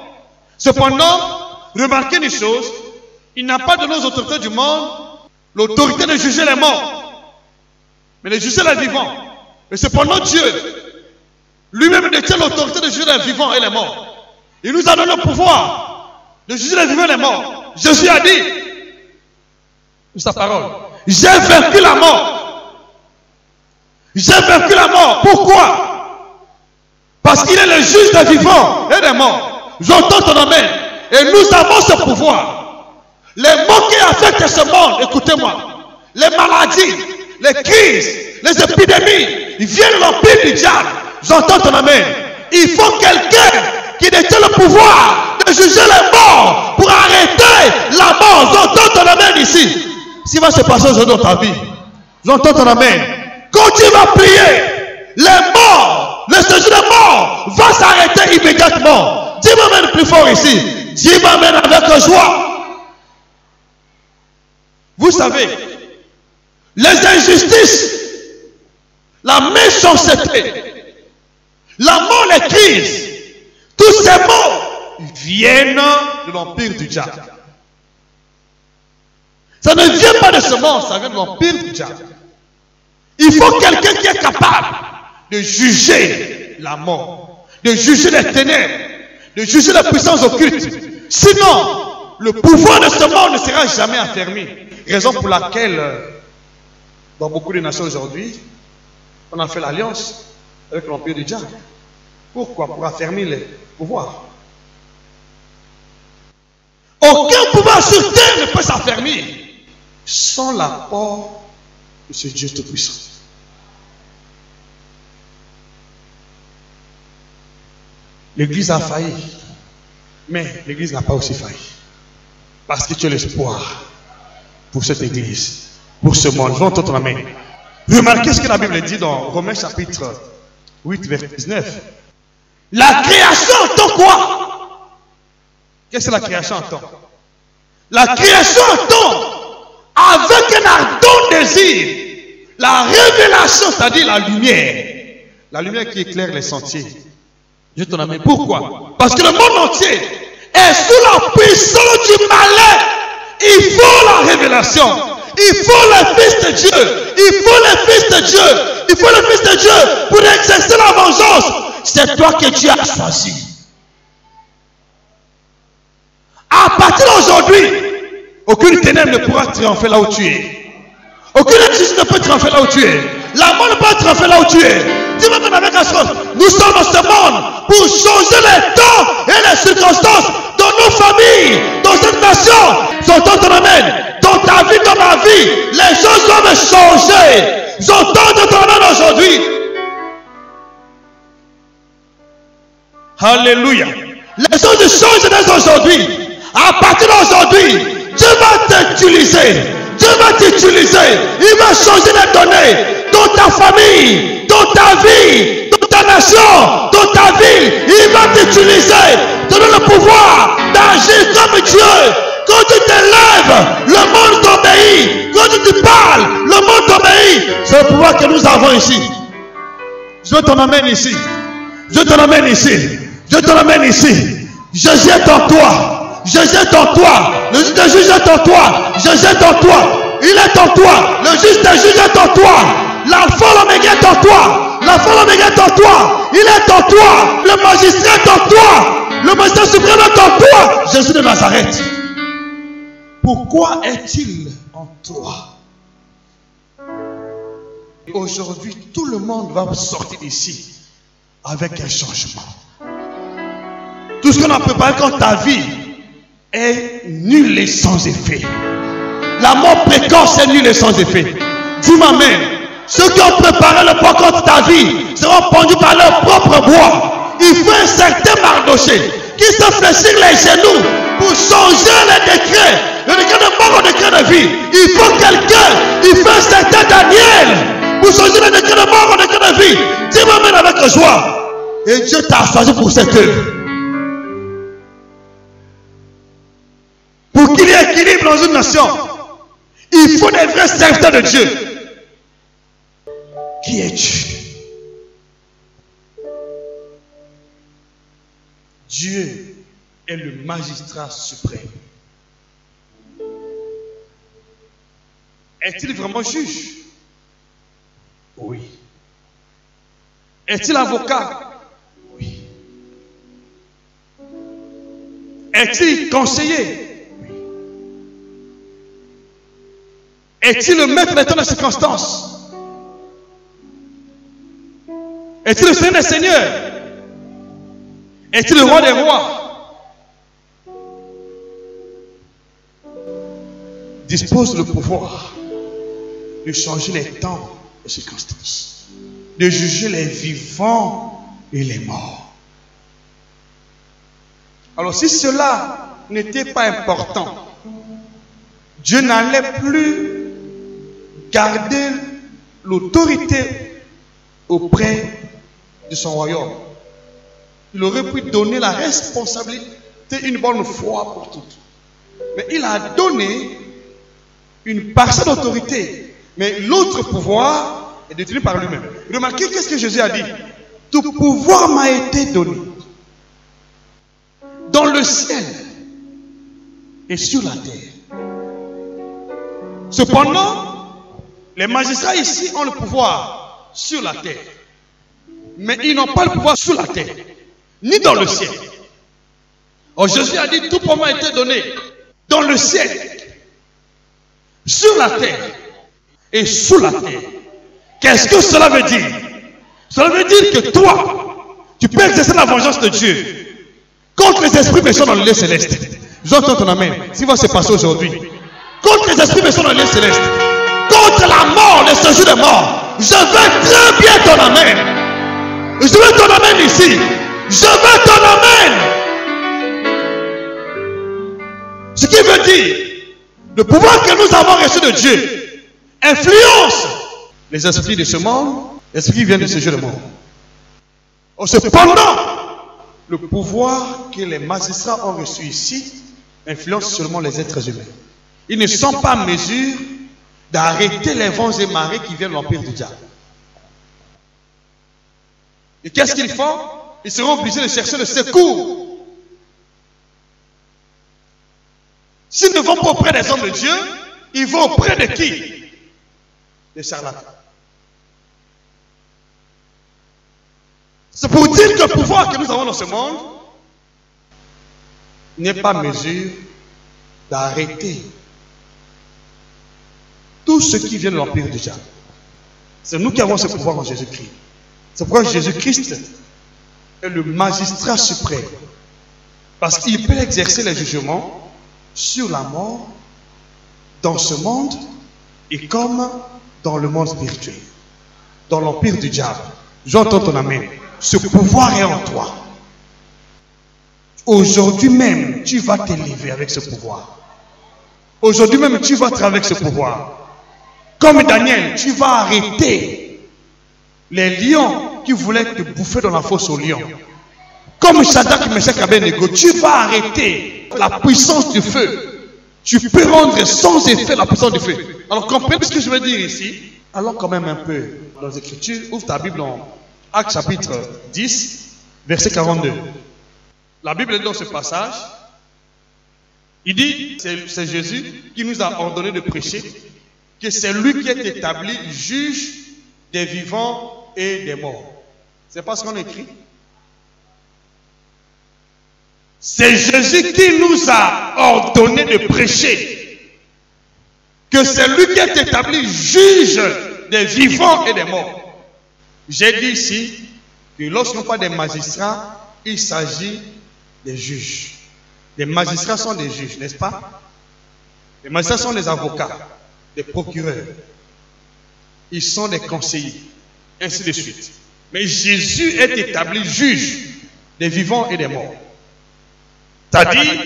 Cependant, remarquez une chose, il n'a pas donné aux autorités du monde l'autorité de juger les morts, mais de juger les vivants. Et cependant, Dieu lui-même détient l'autorité de juger les vivants et les morts. Il nous a donné le pouvoir de juger les vivants et les morts. Jésus a dit, dans sa parole, j'ai vaincu la mort. J'ai vaincu la mort. Pourquoi? Parce qu'il est le juge des vivants et des morts. J'entends ton amen. Et nous avons ce pouvoir. Les maux qui affectent ce monde, écoutez-moi, les maladies, les crises, les épidémies, ils viennent de l'empire du diable. J'entends ton amen. Il faut quelqu'un qui détient le pouvoir de juger les morts pour arrêter la mort. J'entends ton amen ici. Ce qui va se passer aujourd'hui dans ta vie, j'entends ton amen. Quand tu vas prier, les morts, le séjour des morts va s'arrêter immédiatement. Dis-moi amen plus fort ici. Dis-moi amen avec joie. Vous savez, les injustices, la méchanceté, la mort, les crises, tous ces mots viennent de l'empire du diable. Ça ne vient pas de ce monde, ça vient de l'empire du diable. Il faut quelqu'un qui est capable de juger la mort, de juger les ténèbres, de juger les puissances occultes. Sinon, le pouvoir de ce monde ne sera jamais affermi. Raison pour laquelle, dans beaucoup de nations aujourd'hui, on a fait l'alliance avec l'empire du diable. Pourquoi? Pour affermir les pouvoirs. Aucun pouvoir sur terre ne peut s'affermir sans l'apport de ce Dieu tout-puissant. L'église a failli, mais l'église n'a pas aussi failli. Parce que tu as l'espoir pour cette église, pour ce monde. Vends ton amen. Remarquez ce que la Bible dit dans Romains chapitre 8, verset 19. La création entend quoi? Qu'est-ce que la création entend? La création entend avec un ardent désir la révélation, c'est-à-dire la lumière qui éclaire les sentiers. Je t'en amène. Pourquoi? Parce que le monde entier est sous la puissance du malin. Il faut la révélation. Il faut le Fils de Dieu. Il faut le Fils de Dieu. Il faut le Fils de Dieu pour exercer la vengeance. C'est toi que Dieu a choisi. À partir d'aujourd'hui, aucune ténèbre ne pourra triompher là où tu es. Aucune injustice ne peut triompher là où tu es. La mort ne peut triompher là où tu es. Dis-moi avec la chose. Nous sommes dans ce monde pour changer les temps et les circonstances dans nos familles, dans cette nation. J'entends ton amen. Dans ta vie, dans ma vie, les choses doivent changer. J'entends ton amen aujourd'hui. Alléluia. Les choses changent dès aujourd'hui. À partir d'aujourd'hui, Dieu va t'utiliser. Dieu va t'utiliser. Il va changer les données dans ta famille, dans ta vie, dans ta nation, dans ta ville. Il va t'utiliser. Te donne le pouvoir d'agir comme Dieu. Quand tu te lèves, le monde t'obéit. Quand tu parles, le monde t'obéit. C'est le pouvoir que nous avons ici. Je t'en amène ici. Je t'en amène ici. Je t'en amène ici. Je jette en toi. Je jette en toi. Le juge des juges est en toi. Je jette en toi. Il est en toi. Le juge des juges est en toi. L'alpha l'oméga est en toi. L'alpha l'oméga est en toi. Il est en toi. Le magistrat est en toi. Le magistrat suprême est en toi. Jésus de Nazareth. Pourquoi est-il en toi? Aujourd'hui, tout le monde va sortir d'ici avec un changement. Tout ce qu'on a préparé contre ta vie est nul et sans effet. La mort précoce est nulle et sans effet. Dis-moi même, ceux qui ont préparé le poids contre ta vie seront pendus par leur propre bois. Il faut un certain Mardoché qui se fléchit les genoux pour changer les décrets. Le décret de mort au décret de vie. Il faut quelqu'un, il faut un certain Daniel pour changer le décret de mort au décret de vie. Dis-moi même avec joie. Et Dieu t'a choisi pour cette œuvre. Pour qu'il y ait équilibre dans une nation, il faut des vrais serviteurs de Dieu. Qui es-tu? Dieu est le magistrat suprême. Est-il vraiment juge? Oui. Est-il avocat? Oui. Est-il conseiller? Est-il le maître des temps des circonstances? Est-il le Seigneur des Seigneurs? Est-il le roi des rois? dispose le pouvoir de changer les temps et les circonstances, de juger les vivants et les morts. Alors si cela n'était pas important, Dieu n'allait plus garder l'autorité auprès de son royaume. Il aurait pu donner la responsabilité une bonne fois pour toutes. Mais il a donné une parcelle d'autorité. Mais l'autre pouvoir est détenu par lui-même. Remarquez qu'est-ce que Jésus a dit. Tout pouvoir m'a été donné dans le ciel et sur la terre. Cependant, les magistrats ici ont le pouvoir sur la terre. Mais ils n'ont pas le pouvoir sur la terre, ni dans le ciel. Or, Jésus a dit, tout pouvoir m'a été donné dans le ciel, sur la terre et sous la terre. Qu'est-ce que cela veut dire? Cela veut dire que toi, tu peux exercer la vengeance de Dieu contre les esprits méchants dans le lieu céleste. J'entends ton amen. Ce qui va se passer aujourd'hui. Contre les esprits méchants dans le lieu céleste. Contre la mort, le séjour de mort. Je veux très bien ton amen. Je veux ton amen ici. Je veux ton amen. Ce qui veut dire, le pouvoir que nous avons reçu de Dieu influence les esprits de ce monde, les esprits qui viennent de ce jeu de monde. Cependant, le pouvoir que les magistrats ont reçu ici influence seulement les êtres humains. Ils ne sont pas en mesure d'arrêter les vents et marées qui viennent de l'empire du diable. Et qu'est-ce qu'ils font? Ils seront obligés de chercher le secours. S'ils ne vont pas auprès des hommes de Dieu, ils vont auprès de qui? Des charlatans. C'est pour dire que le pouvoir que nous avons dans ce monde n'est pas en mesure d'arrêter tout ce qui vient de l'empire du diable. C'est nous qui avons ce pouvoir en Jésus-Christ. C'est pourquoi Jésus-Christ est le magistrat suprême. Parce qu'il peut exercer les jugements sur la mort dans ce monde et comme dans le monde spirituel. Dans l'empire du diable. J'entends ton amen. Ce pouvoir est en toi. Aujourd'hui même, tu vas t'élever avec ce pouvoir. Aujourd'hui même, tu vas travailler avec ce pouvoir. Comme Daniel, tu vas arrêter les lions qui voulaient te bouffer dans la fosse aux lions. Comme Shadrach, Meshach et Abednego, tu vas arrêter la puissance du feu. Tu peux rendre sans effet la puissance du feu. Alors comprenez ce que je veux dire ici. Allons quand même un peu dans les Écritures. Ouvre ta Bible en Actes chapitre 10, verset 42. La Bible dit dans ce passage, il dit, c'est Jésus qui nous a ordonné de prêcher, que c'est lui qui est établi juge des vivants et des morts. C'est pas ce qu'on écrit. C'est Jésus qui nous a ordonné de prêcher, que c'est lui qui est établi juge des vivants et des morts. J'ai dit ici que lorsqu'on parle des magistrats, il s'agit des juges. Les magistrats sont des juges, n'est-ce pas? Les magistrats sont des avocats, des procureurs. Ils sont des conseillers, ainsi de suite. Mais Jésus est établi juge des vivants et des morts. C'est-à-dire,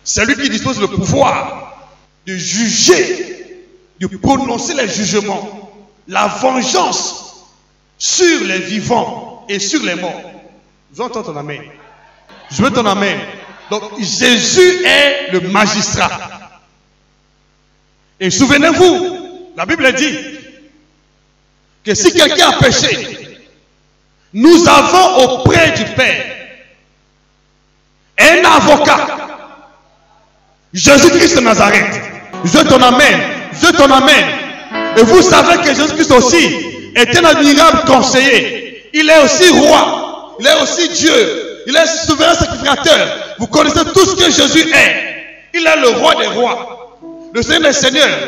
c'est lui qui dispose le pouvoir de juger, de prononcer les jugements, la vengeance sur les vivants et sur les morts. J'entends ton amen. Je veux ton amen. Donc Jésus est le magistrat. Et souvenez-vous, la Bible dit que si quelqu'un a péché, nous avons auprès du Père un avocat, Jésus-Christ de Nazareth. Je veux ton amen. Je veux ton amen. Et vous savez que Jésus-Christ aussi est un admirable conseiller. Il est aussi roi. Il est aussi Dieu. Il est souverain sacrificateur. Vous connaissez tout ce que Jésus est. Il est le roi des rois. Le Seigneur des seigneurs.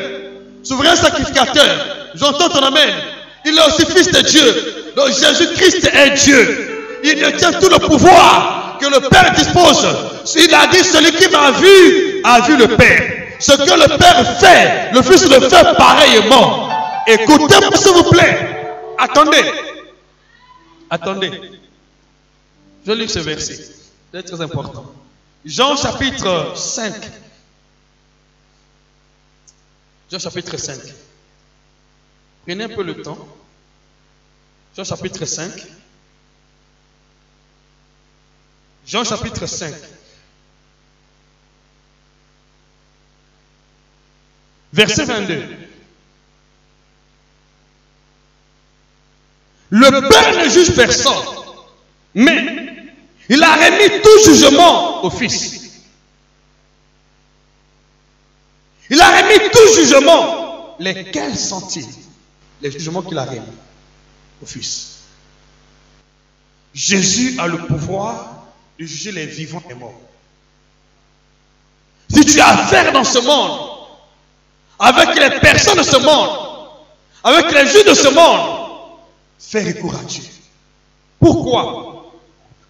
Souverain sacrificateur. J'entends ton amen. Il est aussi fils de Dieu. Donc Jésus-Christ est Dieu. Il détient tout le pouvoir que le Père dispose. Il a dit, celui qui m'a vu a vu le Père. ce que le Père fait, le Fils le fait pareillement. Écoutez-moi s'il vous plaît. Attendez. Attendez. Je lis ce verset. C'est très important. Jean chapitre 5. Jean chapitre 5. Prenez un peu le temps. Jean chapitre 5. Jean chapitre 5. Verset 22. Le Père ne juge personne, mais il a remis tout jugement au Fils. Il a remis tout jugement. Lesquels sont-ils? Les jugements qu'il a remis au Fils. Jésus a le pouvoir de juger les vivants et morts. Si tu as affaire dans ce monde, avec les personnes de ce monde, avec les juges de ce monde, fais recours à Dieu. Pourquoi?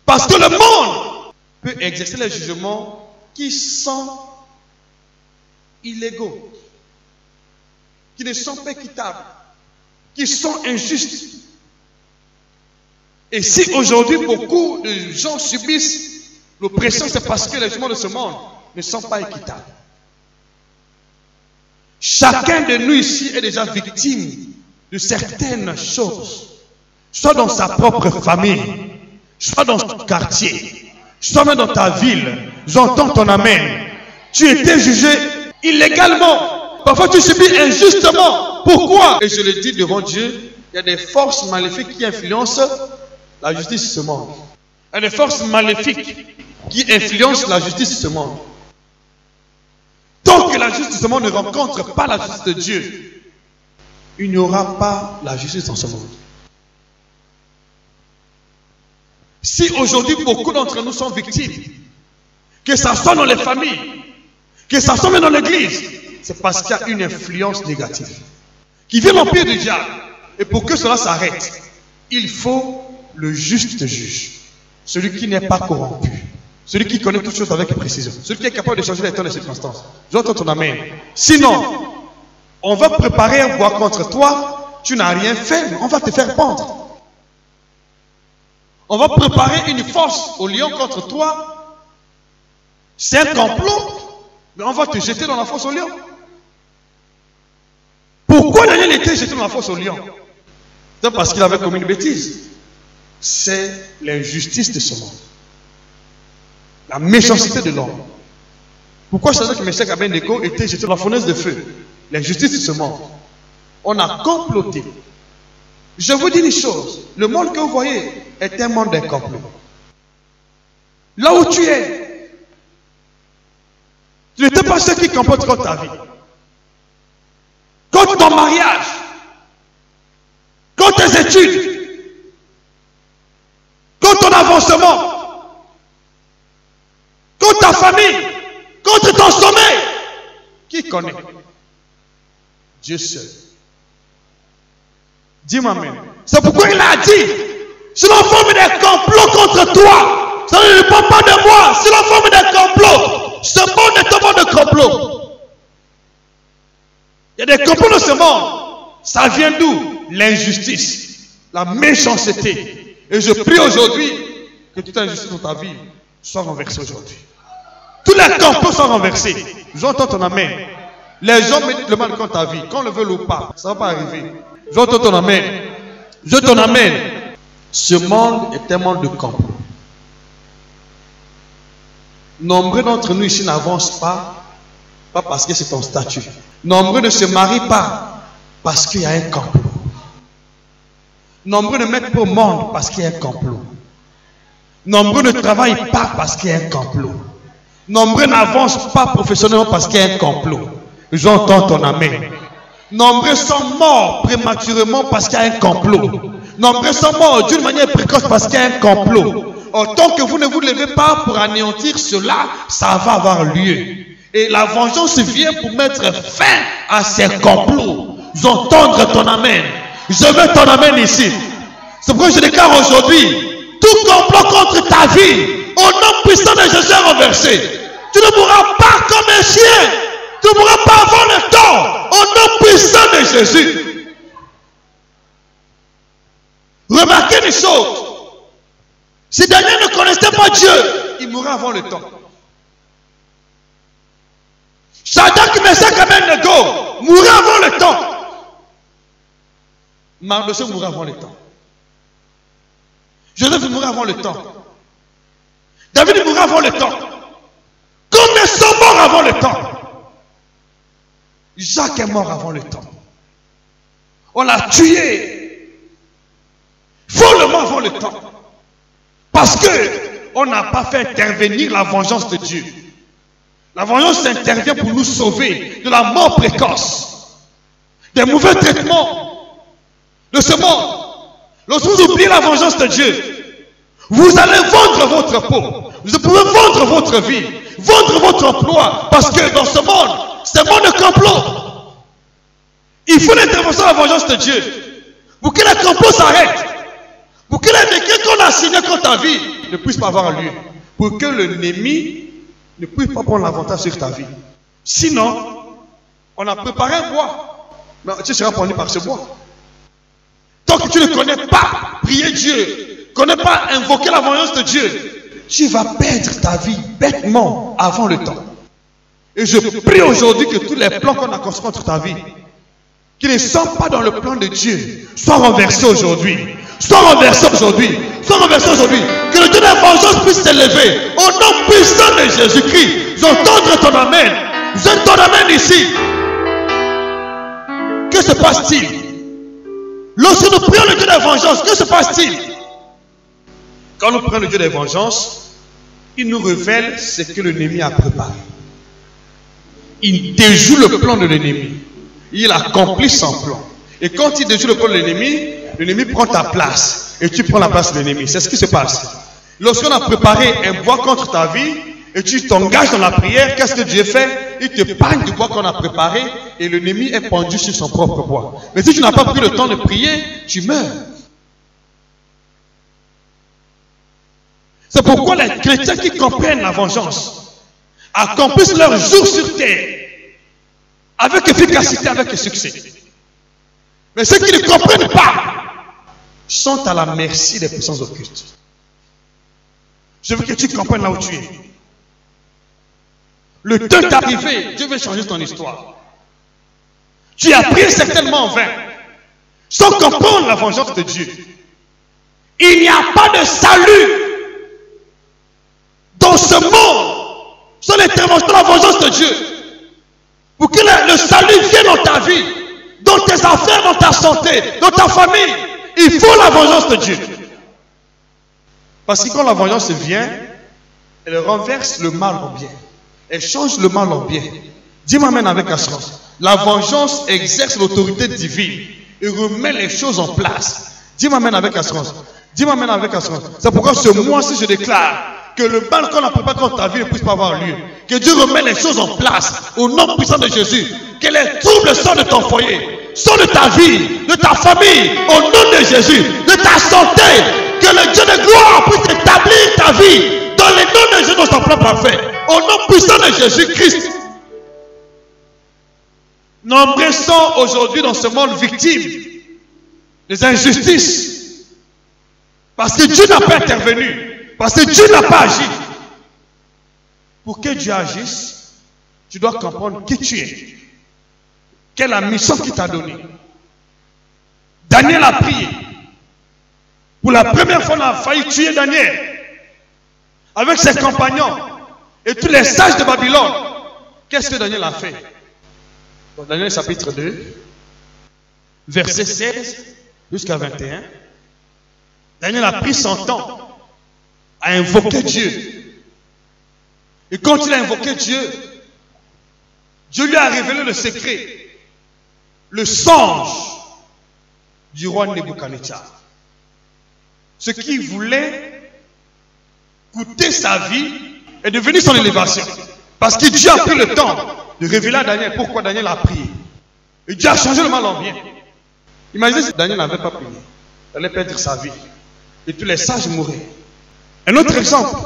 Parce que le monde peut exercer les jugements qui sont illégaux, qui ne sont pas équitables, qui sont injustes. Et si aujourd'hui beaucoup de gens subissent l'oppression, c'est parce que les jugements de ce monde ne sont pas équitables. Chacun de nous ici est déjà victime de certaines choses, soit dans sa propre famille, soit dans son quartier, soit même dans ta ville. J'entends ton amen. Tu étais jugé illégalement. Parfois tu subis injustement. Pourquoi? Et je le dis devant Dieu, il y a des forces maléfiques qui influencent la justice de ce monde. Il y a des forces maléfiques qui influencent la justice de ce monde. Tant que la justice de ce monde ne rencontre pas la justice de Dieu, il n'y aura pas la justice dans ce monde. Si aujourd'hui beaucoup d'entre nous sont victimes, que ça soit dans les familles, que ça soit même dans l'église, c'est parce qu'il y a une influence négative qui vient l'empire du diable. Et pour que cela s'arrête, il faut le juste juge, celui qui n'est pas corrompu, celui qui connaît toutes choses avec précision, celui qui est capable de changer les temps et les circonstances. J'entends ton amen. Sinon, on va préparer un bois contre toi, tu n'as rien fait, on va te faire pendre. On va préparer une force au lion contre toi. C'est un complot, mais on va te jeter dans la fosse au lion. Pourquoi Daniel était jeté dans la fosse au lion? C'est parce qu'il avait commis une bêtise. C'est l'injustice de ce monde. La méchanceté de l'homme. Pourquoi Shadrach, Meshach et Abednego étaient jetés dans la fournaise de feu? L'injustice de ce monde. On a comploté. Je vous dis une chose, le monde que vous voyez est un monde d'un complot. Là où tu es, tu n'étais pas ceux qui complotent contre ta vie, contre ton mariage, contre tes études, contre ton avancement, contre ta famille, contre ton sommeil. Qui connaît? Dieu seul. Dis-moi même. C'est pourquoi il a dit, si l'on forme des complots contre toi, ça ne dépend pas de moi. Si l'on forme des complots, ce monde est un monde de complots. Il y a des complots dans ce monde. Ça vient d'où? L'injustice, la méchanceté. Et je prie aujourd'hui que toute injustice dans ta vie soit renversée aujourd'hui. Tous les complots sont renversés. J'entends ton amen. Les gens mettent le mal contre ta vie. Qu'on le veut ou pas, ça ne va pas arriver. J'entends ton amen. Je t'en amène. Ce monde est un monde de complot. Nombreux d'entre nous ici n'avancent pas parce que c'est ton statut. Nombreux ne se marient pas parce qu'il y a un complot. Nombreux ne mettent pas au monde parce qu'il y a un complot. Nombreux ne travaillent pas parce qu'il y a un complot. Nombreux n'avancent pas professionnellement parce qu'il y a un complot. J'entends ton amen. Nombreux sont morts prématurément parce qu'il y a un complot. Nombreux sont morts d'une manière précoce parce qu'il y a un complot. Tant que vous ne vous levez pas pour anéantir cela, ça va avoir lieu. Et la vengeance vient pour mettre fin à ces complots. J'entends ton amen. Je veux ton amen ici. C'est pourquoi je déclare aujourd'hui, tout complot contre ta vie, au nom puissant de Jésus renversé. Tu ne mourras pas comme un chien. Tu ne mourras pas avant le temps. Au nom puissant de Jésus. Remarquez une chose. Si Daniel ne connaissait pas Dieu, il mourra avant le temps. Shadrach, Meshach et Abednego mourra avant le temps. Mardochée mourra avant le temps. Joseph mourra avant le temps. David mourra avant le temps. Combien sont morts avant le temps? Jacques est mort avant le temps. On l'a tué follement avant le temps. Parce que on n'a pas fait intervenir la vengeance de Dieu. La vengeance intervient pour nous sauver de la mort précoce, des mauvais traitements de ce monde. Lorsque vous oubliez la vengeance de Dieu, vous allez vendre votre peau. Vous pouvez vendre votre vie, vendre votre emploi, parce que dans ce monde de complot. Il faut l'intervention de la vengeance de Dieu pour que le complot s'arrête, pour que les décrets qu'on a signés contre ta vie ne puissent pas avoir lieu, pour que l'ennemi ne puisse pas prendre l'avantage sur ta vie. Sinon, on a préparé un bois, mais tu seras pendu par ce bois. Tant que tu ne connais pas prier Dieu, ne connais pas invoquer la vengeance de Dieu, tu vas perdre ta vie bêtement avant le temps. Et je prie aujourd'hui que tous les plans qu'on a construits contre ta vie, qui ne sont pas dans le plan de Dieu, soient renversés aujourd'hui. Sois renversé aujourd'hui. Sois renversé aujourd'hui. Que le Dieu de la vengeance puisse s'élever. Au nom puissant de Jésus-Christ. J'entends ton amen. Je ton amen ici. Que se passe-t-il? Lorsque nous prions le Dieu de la vengeance, que se passe-t-il? Quand nous prions le Dieu de la vengeance, il nous révèle ce que l'ennemi a préparé. Il déjoue le plan de l'ennemi. Il accomplit son plan. Et quand il déjoue le plan de l'ennemi prend ta place. Et tu prends la place de l'ennemi. C'est ce qui se passe. Lorsqu'on a préparé un bois contre ta vie, et tu t'engages dans la prière, qu'est-ce que Dieu fait? Il te parle du bois qu'on a préparé, et l'ennemi est pendu sur son propre bois. Mais si tu n'as pas pris le temps de prier, tu meurs. C'est pourquoi les chrétiens qui comprennent la vengeance accomplissent leur jour sur terre avec efficacité, avec succès. Mais ceux qui ne comprennent pas sont à la merci des puissances occultes. Je veux que tu comprennes là où tu es. Le temps est arrivé, Dieu veut changer ton histoire. Tu as prié certainement en vain, sans comprendre la vengeance de Dieu. Il n'y a pas de salut dans ce monde sans l'intervention de la vengeance de Dieu. Pour que le salut vienne dans ta vie, dans tes affaires, dans ta santé, dans ta famille, il faut la vengeance de Dieu. Parce que quand la vengeance vient, elle renverse le mal en bien. Elle change le mal en bien. Dis-moi amen avec assurance. La vengeance exerce l'autorité divine et remet les choses en place. Dis-moi amen avec assurance. Dis-moi amen avec assurance. C'est pourquoi ce mois-ci je déclare que le mal qu'on a préparé contre ta vie ne puisse pas avoir lieu. Que Dieu remet les choses en place au nom puissant de Jésus. Que les troubles sortent de ton foyer, sortent de ta vie, de ta famille, au nom de Jésus, de ta santé. Que le Dieu de gloire puisse établir ta vie dans le nom de Jésus, dans son plan parfait. Au nom puissant de Jésus-Christ. Nombreux sont aujourd'hui dans ce monde victimes des injustices. Parce que Dieu n'a pas intervenu. Parce que Dieu n'a pas agi. Pour que Dieu agisse, tu dois comprendre qui tu es. Quelle est la mission qu'il t'a donnée. Daniel a prié. Pour la première fois, on a failli tuer Daniel. Avec ses compagnons. Et tous les sages de Babylone. Qu'est-ce que Daniel a fait? Dans Daniel chapitre 2, verset 16 jusqu'à 21. Daniel a pris son temps à invoquer Dieu. Et quand il a invoqué Dieu, Dieu lui a révélé le secret, le songe du roi Nebuchadnezzar. Ce qui voulait coûter sa vie est devenu son élévation. Parce que Dieu a pris le temps de révéler à Daniel pourquoi Daniel a prié. Et Dieu a changé le mal en bien. Imaginez si Daniel n'avait pas prié. Il allait perdre sa vie. Et tous les sages mouraient. Un autre exemple.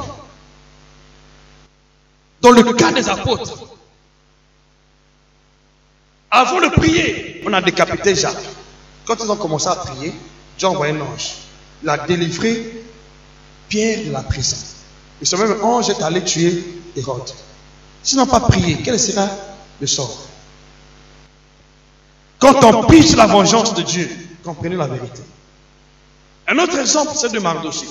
Dans le cas des apôtres. Avant de prier, on a décapité Jacques. Quand ils ont commencé à prier, Dieu a envoyé un ange. Il a délivré Pierre de la prison. Et ce même ange est allé tuer Hérode. S'ils n'ont pas prié, quel sera le sort? Quand on prie sur la vengeance de Dieu, comprenez la vérité. Un autre exemple, c'est de Mardochée.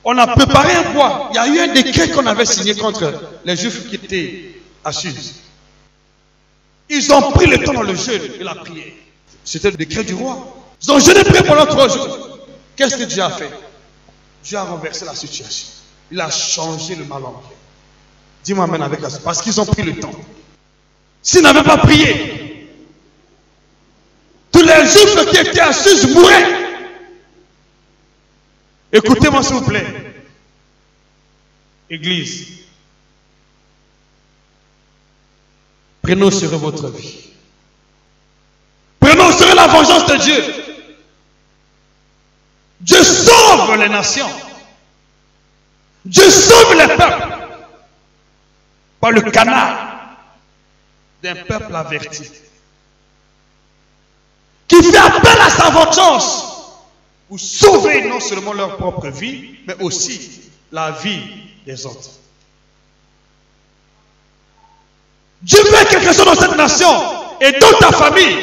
On a préparé un bois. Il y a eu un décret qu'on avait signé contre les Juifs qui étaient à Suse. Ils ont pris le temps dans le jeûne et la prière. C'était le décret du roi. Ils ont jeûné prié pendant 3 jours. Qu'est-ce que Dieu a fait? Dieu a renversé la situation. Il a changé le mal en bien. Dis-moi amen avec la. Parce qu'ils ont pris le temps. S'ils n'avaient pas prié, tous les Juifs qui étaient à Suse mouraient. Écoutez-moi s'il vous plaît. Église. Prenez au sérieux votre vie. Prenez au sérieux la vengeance de Dieu. Dieu sauve les nations. Dieu sauve les peuples. Par le canal d'un peuple averti. Qui fait appel à sa vengeance. Pour sauver non seulement leur propre vie, mais aussi la vie des autres. Dieu veut quelque chose dans cette nation et dans ta famille.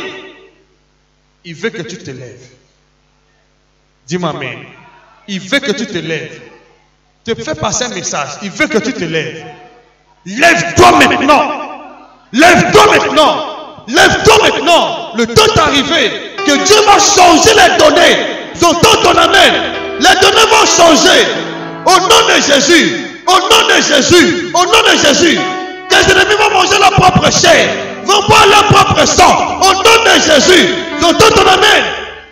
Il veut que tu te lèves. Dis-moi amen. Il veut que tu te lèves. Te fais passer un message. Il veut que tu te lèves. Lève-toi maintenant. Lève-toi maintenant. Lève-toi maintenant. Le temps est arrivé que Dieu va changer les données. J'entends ton amen. Les données vont changer. Au nom de Jésus. Au nom de Jésus. Au nom de Jésus. Tes ennemis vont manger leur propre chair. Vont boire leur propre sang. Au nom de Jésus. J'entends ton amen.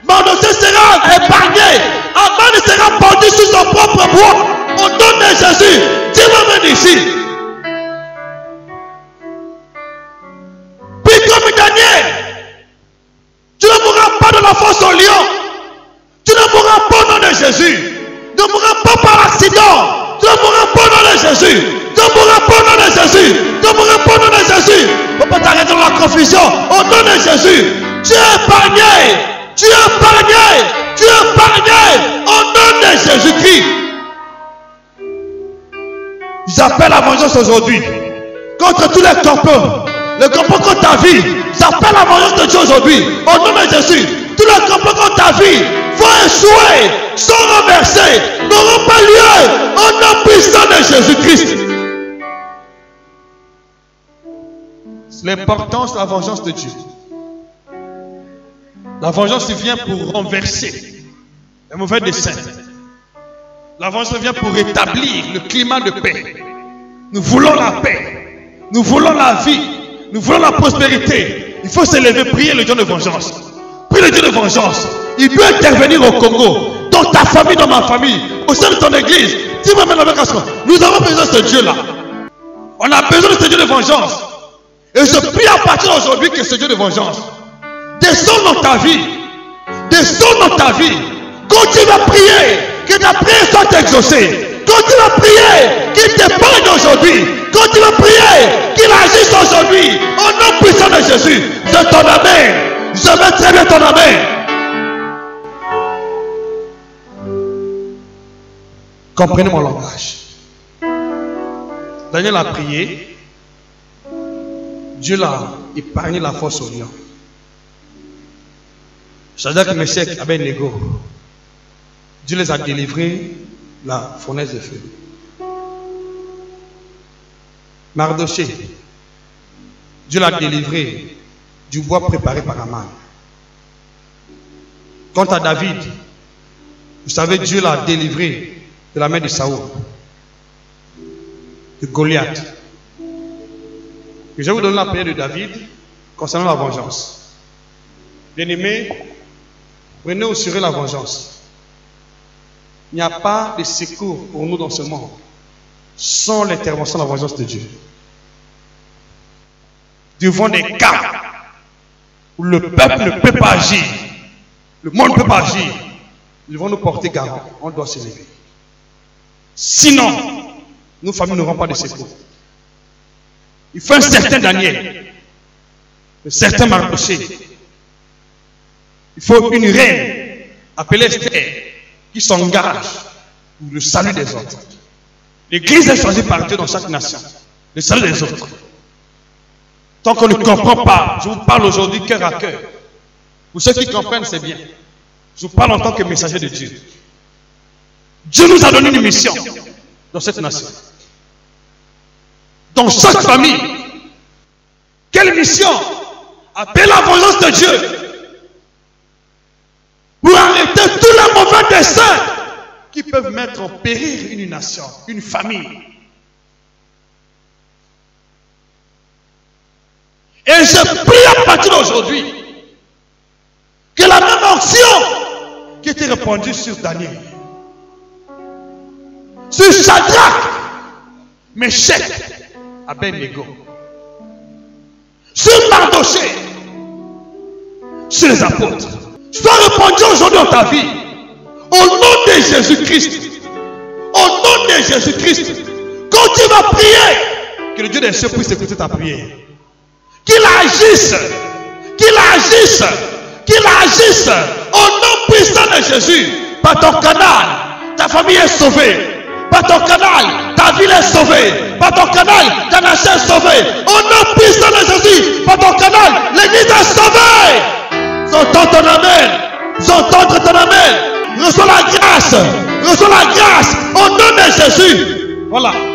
Mardochée sera épargné. Aman sera pendu sous son propre bois. Au nom de Jésus. Dis-moi amen ici. Puis comme Daniel. Tu ne mourras pas de la force au lion. Tu ne mourras pas au nom de Jésus. Tu ne mourras pas par accident. Tu ne mourras pas au nom de Jésus. Tu ne mourras pas au nom de Jésus. Tu ne mourras pas au nom de Jésus. Il ne faut pas t'arrêter dans la confusion. Au nom de Jésus. Tu es épargné. Tu es épargné. Tu es épargné. Au nom de Jésus-Christ. J'appelle la vengeance aujourd'hui. Contre tous les complots. Le complot contre ta vie. J'appelle la vengeance de Dieu aujourd'hui. Au nom de Jésus. Tous les complots contre ta vie vont échouer, sont renversés, n'auront pas lieu au nom puissant de Jésus-Christ. L'importance de la vengeance de Dieu. La vengeance vient pour renverser les mauvais desseins. La vengeance vient pour rétablir le climat de paix. Nous voulons la paix. Nous voulons la vie. Nous voulons la prospérité. Il faut se lever, prier le Dieu de vengeance. Prie le Dieu de vengeance. Il peut intervenir au Congo, dans ta famille, dans ma famille, au sein de ton église. Dis-moi maintenant avec assurance. Nous avons besoin de ce Dieu-là. On a besoin de ce Dieu de vengeance. Et je prie à partir d'aujourd'hui que ce Dieu de vengeance descende dans ta vie. Descende dans ta vie. Continue à prier. Que ta prière soit exaucée. Continue à prier. Qu'il t'épargne aujourd'hui. Continue à prier. Qu'il agisse aujourd'hui. Au nom puissant de Jésus. Je t'en amène. Je vais très bien ton amen. Comprenez mon langage. Daniel a prié. Dieu l'a épargné la force au lion. Shadrach, Meshach, Abednego. Dieu les a délivrés la fournaise de feu. Mardochée. Dieu l'a délivré du bois préparé par Aman. Quant à David, vous savez, Dieu l'a délivré de la main de Saoul, de Goliath. Je vais vous donner la prière de David concernant la vengeance. Bien-aimés, prenez au sérieux la vengeance. Il n'y a pas de secours pour nous dans ce monde sans l'intervention de la vengeance de Dieu. Devant des cas où le peuple ne peut pas agir, le monde ne peut pas agir, ils vont nous porter garant. On doit se lever. Sinon, nos familles n'auront pas de secours. Il faut un certain Daniel. de certains Mardochée. Il faut une reine appelée Esther qui s'engage pour le salut des autres. L'Église est choisie par Dieu dans chaque nation. Le salut des autres. Tant qu'on ne comprend pas, je vous parle aujourd'hui cœur à cœur. Pour ceux qui comprennent, c'est bien. Je vous parle en tant que messager de Dieu. Dieu nous a donné une mission dans cette nation. Dans chaque famille. Quelle mission? Appelle la vengeance de Dieu pour arrêter tous les mauvais desseins qui peuvent mettre en péril une nation, une famille. Et je prie à partir d'aujourd'hui que la même onction qui était répandue sur Daniel, sur Shadrach, Meshach, Abednego, sur Mardochée, sur les apôtres, soit répandue aujourd'hui dans ta vie. Au nom de Jésus-Christ. Au nom de Jésus-Christ. Quand tu vas prier, que le Dieu des cieux puisse écouter ta prière. Qu'il agisse. Qu'il agisse. Qu'il agisse. Au nom puissant de Jésus. Par ton canal, ta famille est sauvée. Par ton canal, ta ville est sauvée. Par ton canal, ta nation est sauvée. Au nom puissant de Jésus. Par ton canal, l'église est sauvée. J'entends ton amen. J'entends ton amen. Reçois la grâce au nom de Jésus. Voilà.